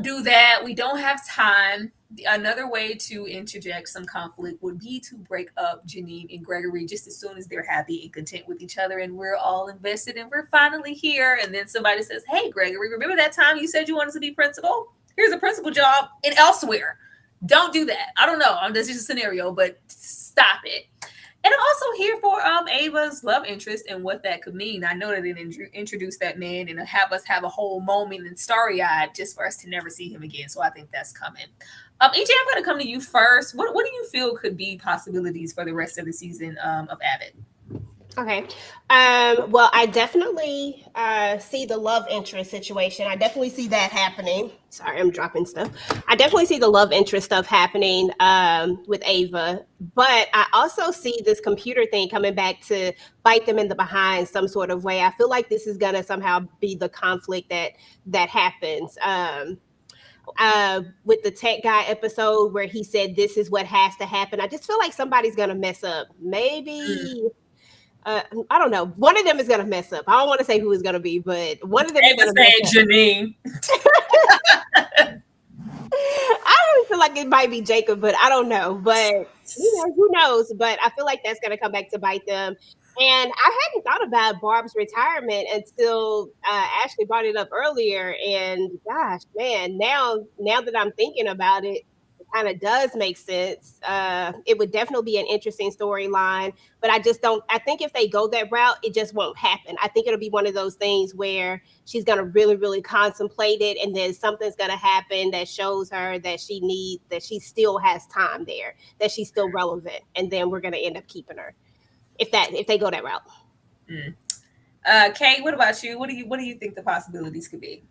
do that. We don't have time. Another way to interject some conflict would be to break up Janine and Gregory just as soon as they're happy and content with each other and we're all invested and we're finally here. And then somebody says, hey, Gregory, remember that time you said you wanted to be principal? Here's a principal job in elsewhere. Don't do that. I don't know. That's just a scenario, but stop it. And I'm also here for Ava's love interest and what that could mean. I know that it introduced that man and have us have a whole moment and starry-eyed just for us to never see him again. So I think that's coming. EJ, I'm going to come to you first. What do you feel could be possibilities for the rest of the season of Abbott? Okay. Well, I definitely see the love interest situation. I definitely see that happening. Sorry, I'm dropping stuff. I definitely see the love interest stuff happening with Ava. But I also see this computer thing coming back to bite them in the behind some sort of way. I feel like this is going to somehow be the conflict that happens. With the tech guy episode where he said this is what has to happen. I just feel like somebody's going to mess up. Maybe... I don't know. One of them is going to mess up. I don't want to say who is going to be, but one of them is going to mess up. Janine. I don't feel like it might be Jacob, but I don't know. But who knows? But I feel like that's going to come back to bite them. And I hadn't thought about Barb's retirement until Ashley brought it up earlier. And gosh, man, now that I'm thinking about it, it kind of does make sense. It would definitely be an interesting storyline, but I just don't. I think if they go that route, it just won't happen. I think it'll be one of those things where she's gonna really, really contemplate it, and then something's gonna happen that shows her that she still has time there, that she's still relevant, and then we're gonna end up keeping her if they go that route. Kate, what about you? What do you think the possibilities could be?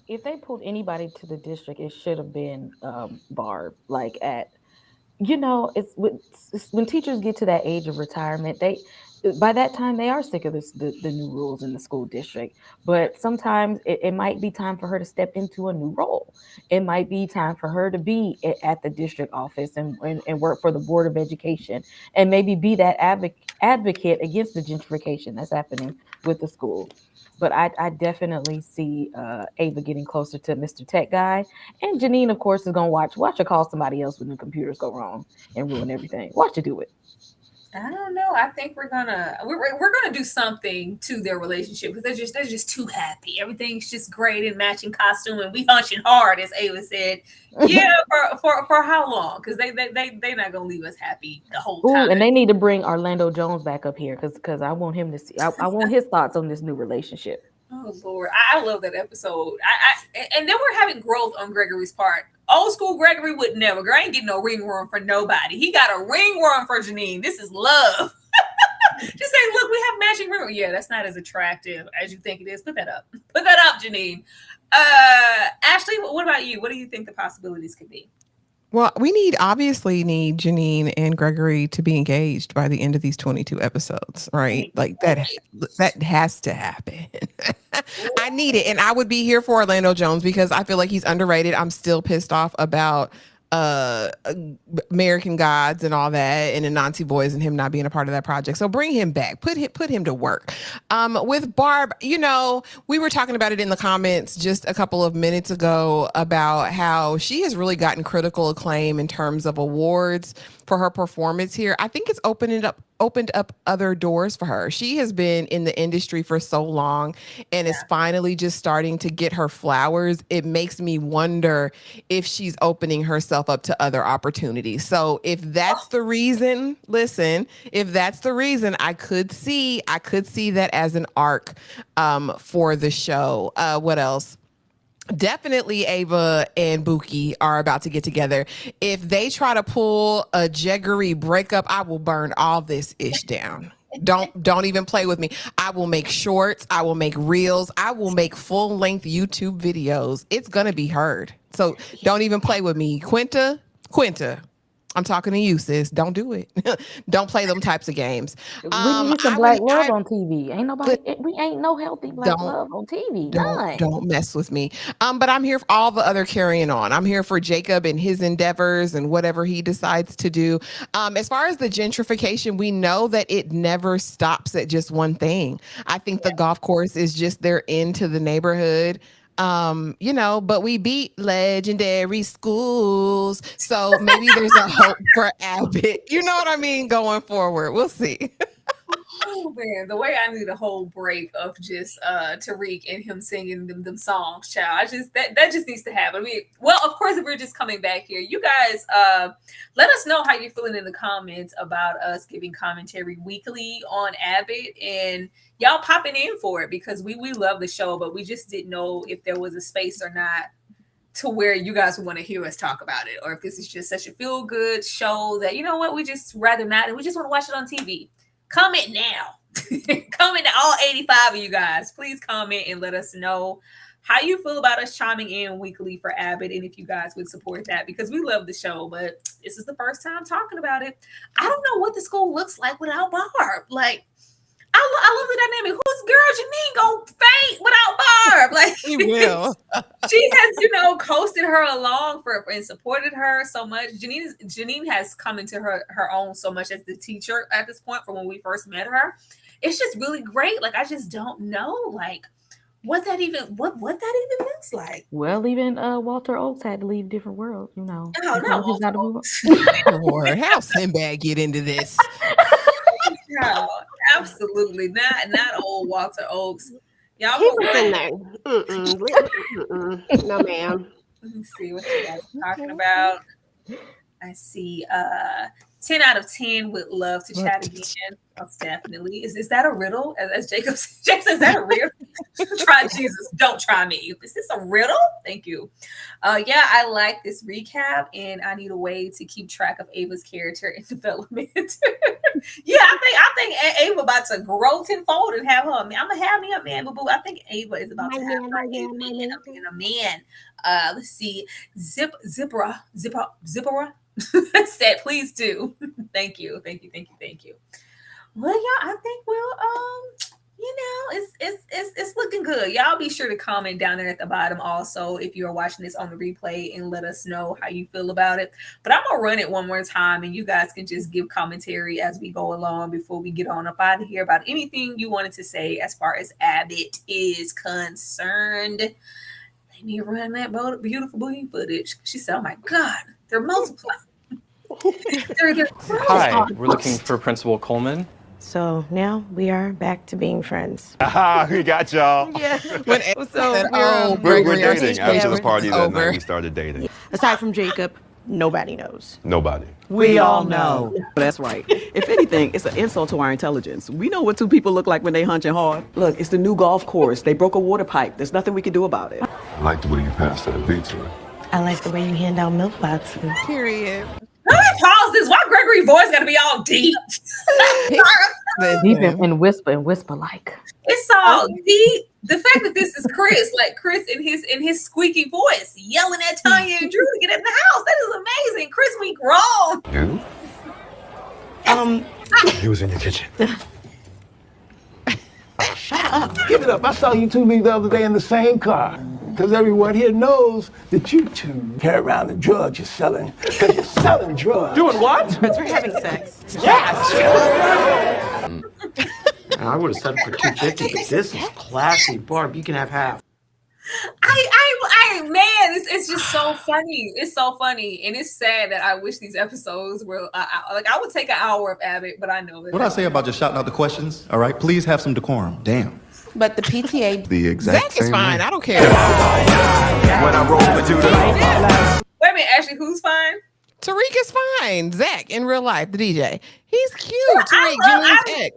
If they pulled anybody to the district, it should have been Barb. Like it's when teachers get to that age of retirement, by that time they are sick of the new rules in the school district. But sometimes it might be time for her to step into a new role. It might be time for her to be at the district office and work for the Board of Education and maybe be that advocate against the gentrification that's happening with the school. But I definitely see Ava getting closer to Mr. Tech Guy. And Janine, of course, is going to watch her call somebody else when the computers go wrong and ruin everything. Watch her do it. I don't know. I think we're gonna do something to their relationship because they're just too happy. Everything's just great in matching costume, and we hunching hard, as Ava said. Yeah, for how long? Because they're not gonna leave us happy the whole time. Ooh, and they need to bring Orlando Jones back up here because I want him to see. I want his thoughts on this new relationship. Oh Lord, I love that episode. And then we're having growth on Gregory's part. Old school Gregory would never. Girl, I ain't getting no ringworm for nobody. He got a ringworm for Janine. This is love. Just say, look, we have matching ringworm. Yeah, that's not as attractive as you think it is. Put that up. Put that up, Janine. Ashley, what about you? What do you think the possibilities could be? Well, we obviously need Janine and Gregory to be engaged by the end of these 22 episodes, right? Like that has to happen. I need it. And I would be here for Orlando Jones because I feel like he's underrated. I'm still pissed off about American Gods and all that and Anansi Boys and him not being a part of that project. So bring him back. Put him to work. With Barb, we were talking about it in the comments just a couple of minutes ago about how she has really gotten critical acclaim in terms of awards for her performance here. I think it's opened up other doors for her. She has been in the industry for so long and is finally just starting to get her flowers. It makes me wonder if she's opening herself up to other opportunities. So if that's the reason, I could see that as an arc for the show. What else? Definitely Ava and Buki are about to get together. If they try to pull a Jeggery breakup, I will burn all this ish down. Don't even play with me. I will make shorts. I will make reels. I will make full length YouTube videos. It's going to be heard. So don't even play with me. Quinta, I'm talking to you, sis. Don't do it. Don't play them types of games. We need some black love on TV. We ain't no healthy black love on TV. Don't mess with me. But I'm here for all the other carrying on. I'm here for Jacob and his endeavors and whatever he decides to do. As far as the gentrification, we know that it never stops at just one thing. I think the golf course is just their into the neighborhood. But we beat legendary schools. So maybe there's a hope for Abbott. You know what I mean? Going forward. We'll see. Oh man, the way I need a whole break of just Tariq and him singing them songs, child. That just needs to happen. I mean, well, of course, if we're just coming back here, you guys let us know how you're feeling in the comments about us giving commentary weekly on Abbott, and y'all popping in for it because we love the show, but we just didn't know if there was a space or not to where you guys would want to hear us talk about it, or if this is just such a feel good show that we just rather not, and we just want to watch it on TV. Comment now. Comment to all 85 of you guys. Please comment and let us know how you feel about us chiming in weekly for Abbott and if you guys would support that because we love the show, but this is the first time talking about it. I don't know what the school looks like without Barb. Like, I love the dynamic. Who's girl Janine gonna faint without Barb? Like she will. She has, coasted her along and supported her so much. Janine has come into her own so much as the teacher at this point from when we first met her. It's just really great. Like I just don't know what that even looks like. Well, even Walter Oates had to leave Different World, Oh no, Lord, how Sinbad get into this? No, absolutely not old Walter Oakes. Y'all He go was in right. there. No, ma'am. Let me see what you guys are talking about. I see 10 out of 10 would love to chat again. Most definitely. Is that a riddle? As Jacob says, is that a riddle? Try Jesus, don't try me. Is this a riddle? Thank you. Yeah, I like this recap, and I need a way to keep track of Ava's character and development. Yeah, I think Ava about to grow tenfold and have her. I'm gonna have me a man, boo boo. I think Ava is about to have her a man. Let's see, Zippera said, please do. Thank you. Well, yeah, I think it's looking good. Y'all be sure to comment down there at the bottom also if you're watching this on the replay and let us know how you feel about it. But I'm gonna run it one more time and you guys can just give commentary as we go along before we get on up out of here about anything you wanted to say as far as Abbott is concerned. Let me run that beautiful booty footage. She said, oh my God, they're multiplying. Hi, we're looking for Principal Coleman. So now we are back to being friends. Aha, we got y'all. Yeah. We're dating. After the party that night, we started dating. Aside from Jacob, nobody knows. Nobody. We all know. That's right. If anything, it's an insult to our intelligence. We know what two people look like when they hunching hard. Look, it's the new golf course. They broke a water pipe. There's nothing we can do about it. I like the way you passed that pizza. I like the way you hand out milk boxes. Period. Let me pause this. Why Gregory's voice got to be all deep? Deep and whisper like. It's all deep. The fact that this is Chris, like Chris in his squeaky voice, yelling at Tanya and Drew to get in the house. That is amazing. Chris, we grown. You? He was in your kitchen. Shut up. Give it up. I saw you two leave the other day in the same car. Because everyone here knows that you two carry around the drugs you're selling. Because you're selling drugs. Doing what? Because we're having sex. Yes. I would have said for $250, but this is classy. Barb, you can have half. Man, it's just so funny. It's so funny, and it's sad that I wish these episodes were I would take an hour of Abbott, but I know that. What I say about just shouting out the questions? All right, please have some decorum. Damn. But the PTA. The exact Zach is fine. way. I don't care. When I roll into the Wait a minute, Ashley, who's fine? Tariq is fine. Zach in real life, the DJ. He's cute. Tariq, Janine's ex.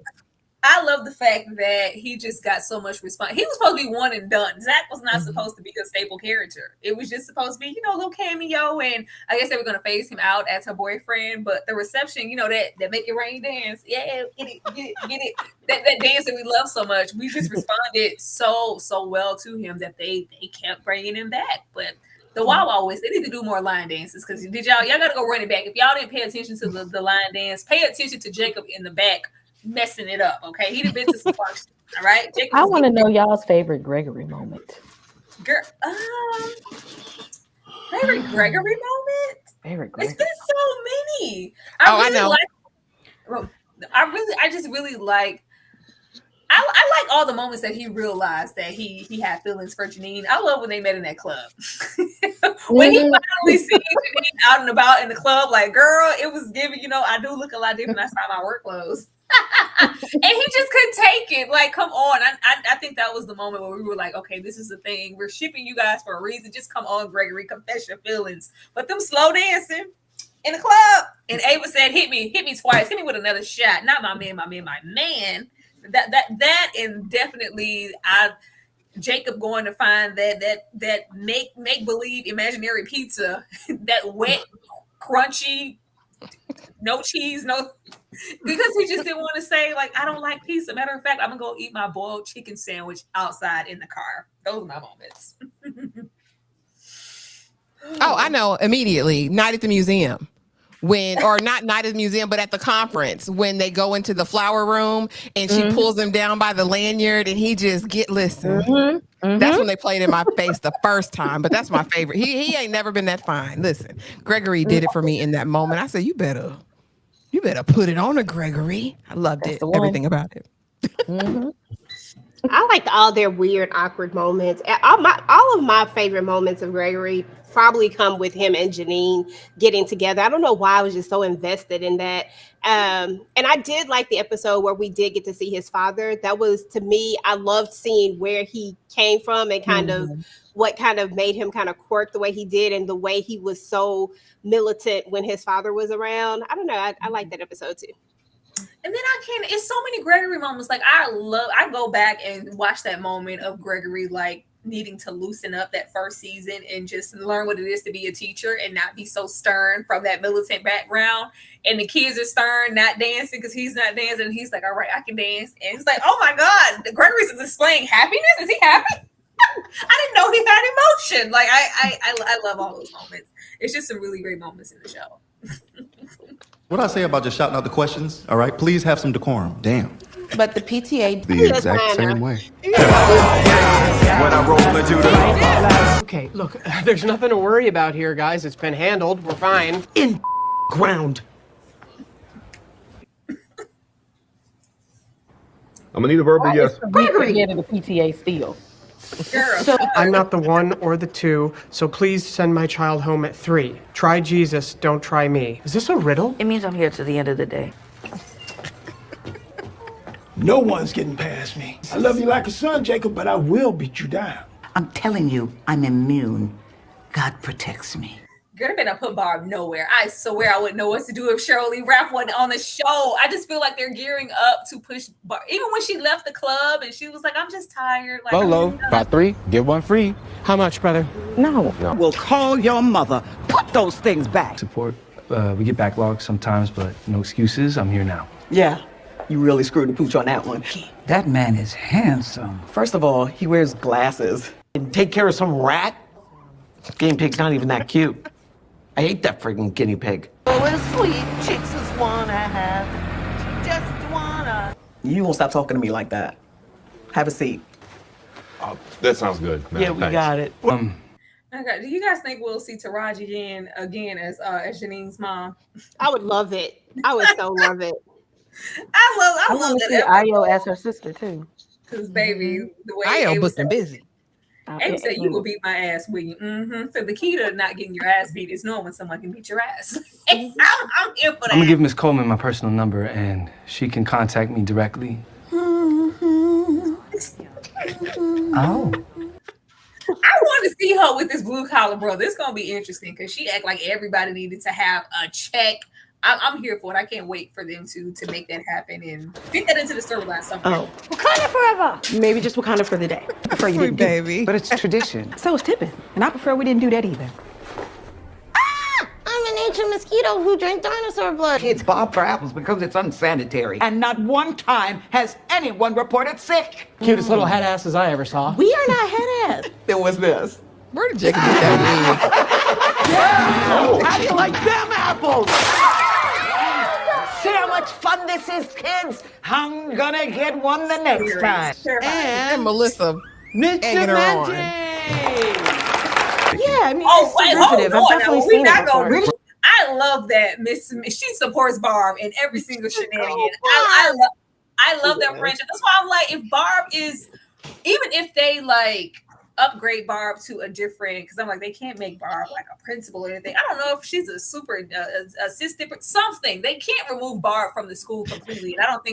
I love the fact that he just got so much response. He was supposed to be one and done. Zach was not supposed to be a staple character. It was just supposed to be, a little cameo. And I guess they were going to phase him out as her boyfriend. But the reception, that Make It Rain dance. Yeah, get it. That dance that we love so much. We just responded so well to him that they kept bringing him back. But the Wawa West, they need to do more line dances. Because y'all got to go run it back. If y'all didn't pay attention to the line dance, pay attention to Jacob in the back messing it up. Okay, he'd have been to some function. All right, Jacob, I want to know y'all's favorite Gregory moment. Favorite Gregory moment? Favorite Gregory. It's been so many. I know. I just really like. I like all the moments that he realized that he had feelings for Janine. I love when they met in that club. When he finally seen Janine out and about in the club, like, girl, it was giving, I do look a lot different outside my work clothes. And he just couldn't take it. Like, come on. I think that was the moment where we were like, okay, this is the thing. We're shipping you guys for a reason. Just come on, Gregory, confess your feelings. But them slow dancing in the club. And Ava said, hit me twice. Hit me with another shot. Not my man. That and definitely Jacob going to find that make believe imaginary pizza, that wet, crunchy, no cheese, because he just didn't want to say, like, I don't like pizza. Matter of fact, I'm gonna go eat my boiled chicken sandwich outside in the car. Those are my moments. Oh, I know immediately. Night at the museum. Or not night at the museum, but at the conference, when they go into the flower room and she pulls him down by the lanyard and he just listen. That's when they played in my face the first time, but that's my favorite. He ain't never been that fine. Listen, Gregory did it for me in that moment. I said, you better put it on her, Gregory. I loved it. Everything about it. I liked all their weird, awkward moments. All of my favorite moments of Gregory probably come with him and Janine getting together. I don't know why I was just so invested in that. And I did like the episode where we did get to see his father. That was, to me, I loved seeing where he came from and kind of what kind of made him kind of quirk the way he did and the way he was so militant when his father was around. I don't know. I like that episode too. And then it's so many Gregory moments. Like I go back and watch that moment of Gregory like needing to loosen up that first season and just learn what it is to be a teacher and not be so stern from that militant background. And the kids are stern, not dancing because he's not dancing. And he's like, all right, I can dance. And he's like, oh my God, Gregory's displaying happiness. Is he happy? I didn't know he had emotion. Like I love all those moments. It's just some really great moments in the show. What I say about just shouting out the questions, all right? Please have some decorum. Damn. But the PTA... The exact same way. When I roll into the... Okay, look, there's nothing to worry about here, guys. It's been handled. We're fine. In ground. I'm gonna need a verbal yes. Gregory getting the PTA still. So, I'm not the one or the two, so please send my child home at 3. Try Jesus, don't try me. Is this a riddle? It means I'm here to the end of the day. No one's getting past me. I love you like a son, Jacob, but I will beat you down. I'm telling you, I'm immune. God protects me. Girl, they better put Barb nowhere. I swear I wouldn't know what to do if Sheryl Lee Ralph wasn't on the show. I just feel like they're gearing up to push Barb. Even when she left the club and she was like, I'm just tired. Like, Lolo, buy 3, get 1 free. How much, brother? No. We'll call your mother. Put those things back. Support. We get backlogs sometimes, but no excuses. I'm here now. Yeah, you really screwed the pooch on that one. That man is handsome. First of all, he wears glasses. And take care of some rat? Guinea pig's not even that cute. I hate that freaking guinea pig. Oh, and sweet chicks just wanna have. She just wanna. You won't stop talking to me like that. Have a seat. That sounds good, man. Yeah, we got it. Okay, do you guys think we'll see Taraji again as Janine's mom? I would love it. I would so love it. I love want to see that. Ayo as her sister too. Because baby, the way Ayo Abe booked and busy. Abe said you will beat my ass, will you? So the key to not getting your ass beat is knowing when someone can beat your ass. I'm here for that. I'm gonna give Miss Coleman my personal number and she can contact me directly. Oh. I want to see her with this blue collar brother. It's gonna be interesting because she act like everybody needed to have a check. I'm here for it. I can't wait for them to make that happen and fit that into the storyline somehow. Wakanda forever. Maybe just Wakanda for the day. I prefer you didn't baby. But it's tradition. So is tipping. And I prefer we didn't do that either. I'm an ancient mosquito who drank dinosaur blood. Kids bob for apples because it's unsanitary. And not one time has anyone reported sick. Cutest little head asses I ever saw. We are not head ass. Then what's this? Where did Jacob get that Oh, how do you like them apples? See how much fun this is, kids? I'm gonna get one the next time. And Melissa egging her on. Yeah, I mean, Oh, wait, hold I've on. definitely Now, we seen not it gonna before. I love that she supports Barb in every single shenanigan. I love that friendship. That's why I'm like, if Barb is, even if they like upgrade Barb to a different, because I'm like, they can't make Barb like a principal or anything. I don't know if she's a super assistant, but something. They can't remove Barb from the school completely. And I don't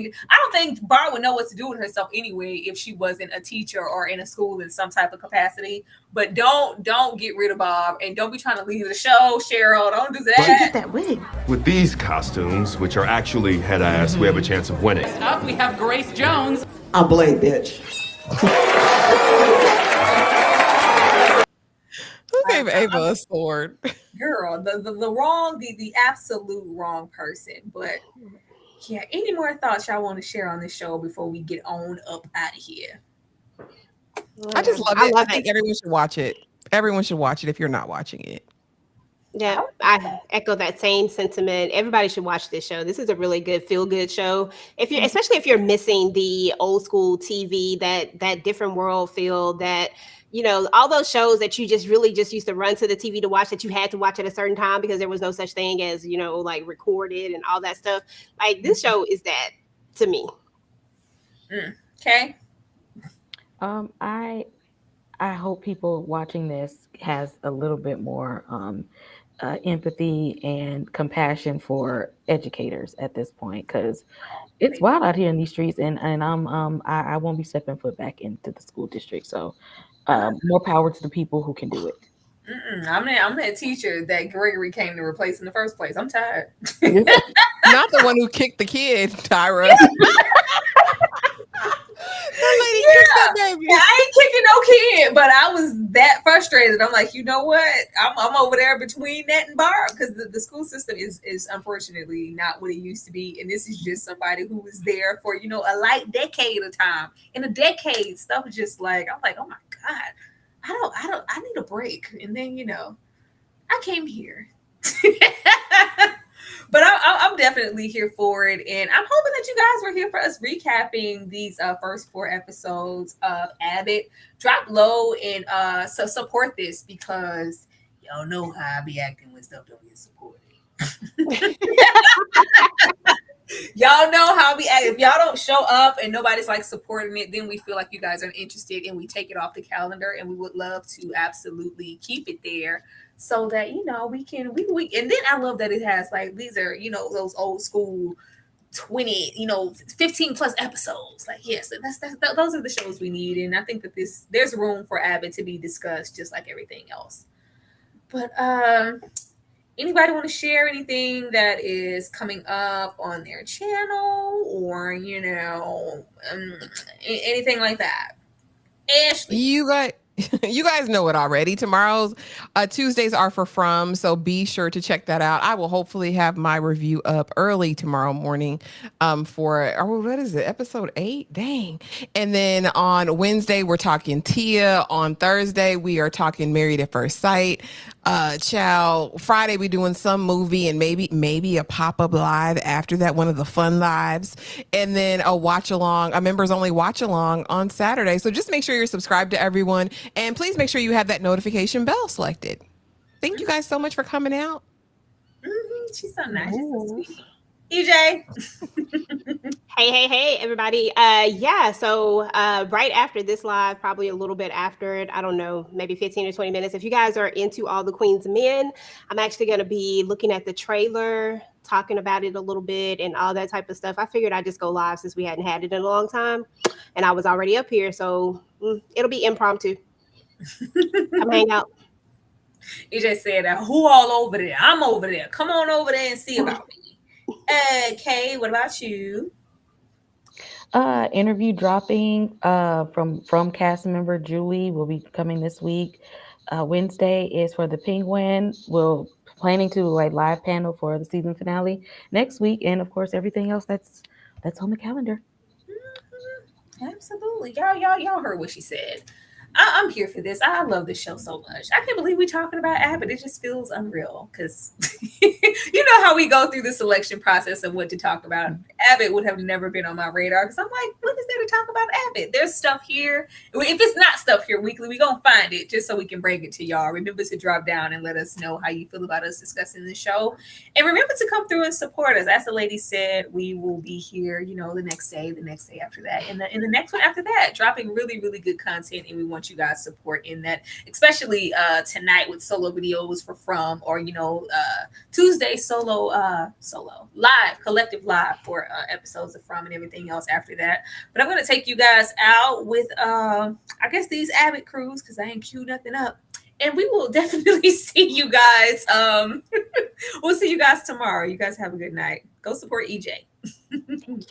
think Barb would know what to do with herself anyway if she wasn't a teacher or in a school in some type of capacity. But don't get rid of Barb and don't be trying to leave the show, Sheryl. Don't do that. Get that wig. With these costumes, which are actually head ass, we have a chance of winning. Up, we have Grace Jones. I'm Blade, bitch. Who gave Ava a sword? Girl, the wrong, the absolute wrong person. But yeah, any more thoughts y'all want to share on this show before we get on up out of here? I just love it. I think everyone should watch it. Everyone should watch it if you're not watching it. Yeah, I echo that same sentiment. Everybody should watch this show. This is a really good feel-good show. If you're, especially if you're missing the old school TV, that different world feel, that, you know, all those shows that you just really just used to run to the TV to watch, that you had to watch at a certain time because there was no such thing as, you know, like recorded and all that stuff. Like, this show is that to me. Okay. I hope people watching this has a little bit more empathy and compassion for educators at this point, because it's wild out here in these streets, and I won't be stepping foot back into the school district. So more power to the people who can do it. I'm that teacher that Gregory came to replace in the first place. I'm tired. Not the one who kicked the kid, Tyra. I ain't kicking no kid, but I was that frustrated. I'm like, you know what? I'm over there between that and Barb, because the school system is unfortunately not what it used to be. And this is just somebody who was there for, a light decade of time. In a decade, stuff is just like, I'm like, oh my God, I need a break. And then, I came here. But I'm definitely here for it. And I'm hoping that you guys were here for us recapping these first 4 episodes of Abbott. Drop low and so support this, because y'all know how I be acting when stuff don't get supported. Y'all know how we act. If y'all don't show up and nobody's like supporting it, then we feel like you guys aren't interested and we take it off the calendar. And we would love to absolutely keep it there, so that we can and then I love that it has like, these are those old school 20 15 plus episodes. Like, yes, those are the shows we need. And I think that there's room for Abbott to be discussed just like everything else. But anybody want to share anything that is coming up on their channel, or anything like that? Ashley, you guys know it already. Tomorrow's Tuesdays are for From, so be sure to check that out. I will hopefully have my review up early tomorrow morning for what is it, episode 8? Dang. And then on Wednesday we're talking Tia. On Thursday we are talking Married at First Sight. Friday we doing some movie, and maybe a pop-up live after that, one of the fun lives, and then a watch along, a members only watch along on Saturday. So just make sure you're subscribed to everyone, and please make sure you have that notification bell selected. Thank you guys so much for coming out. She's so nice. She's so sweet. EJ. Hey, everybody. So right after this live, probably a little bit after it, I don't know, maybe 15 or 20 minutes. If you guys are into All the Queen's Men, I'm actually going to be looking at the trailer, talking about it a little bit and all that type of stuff. I figured I'd just go live since we hadn't had it in a long time, and I was already up here. So it'll be impromptu. Come hang out. EJ said, who all over there? I'm over there. Come on over there and see about me. Kay, what about you? Interview dropping from cast member Julie will be coming this week. Wednesday is for the Penguin. We're planning to live panel for the season finale next week, and of course everything else that's on the calendar. Absolutely. Y'all heard what she said. I'm here for this. I love this show so much. I can't believe we're talking about Abbott. It just feels unreal, because you know how we go through the selection process of what to talk about. Abbott would have never been on my radar, because I'm like, what is there to talk about Abbott? There's stuff here. If it's not stuff here weekly, we're going to find it just so we can bring it to y'all. Remember to drop down and let us know how you feel about us discussing the show. And remember to come through and support us. As the lady said, we will be here, the next day after that, and the next one after that, dropping really, really good content. And we want you guys support in that, especially tonight with solo videos for From, or Tuesday solo live, collective live for episodes of From, and everything else after that. But I'm going to take you guys out with I guess these Abbott crews, because I ain't queued nothing up. And we will definitely see you guys. We'll see you guys tomorrow. You guys have a good night. Go support EJ. Thank you.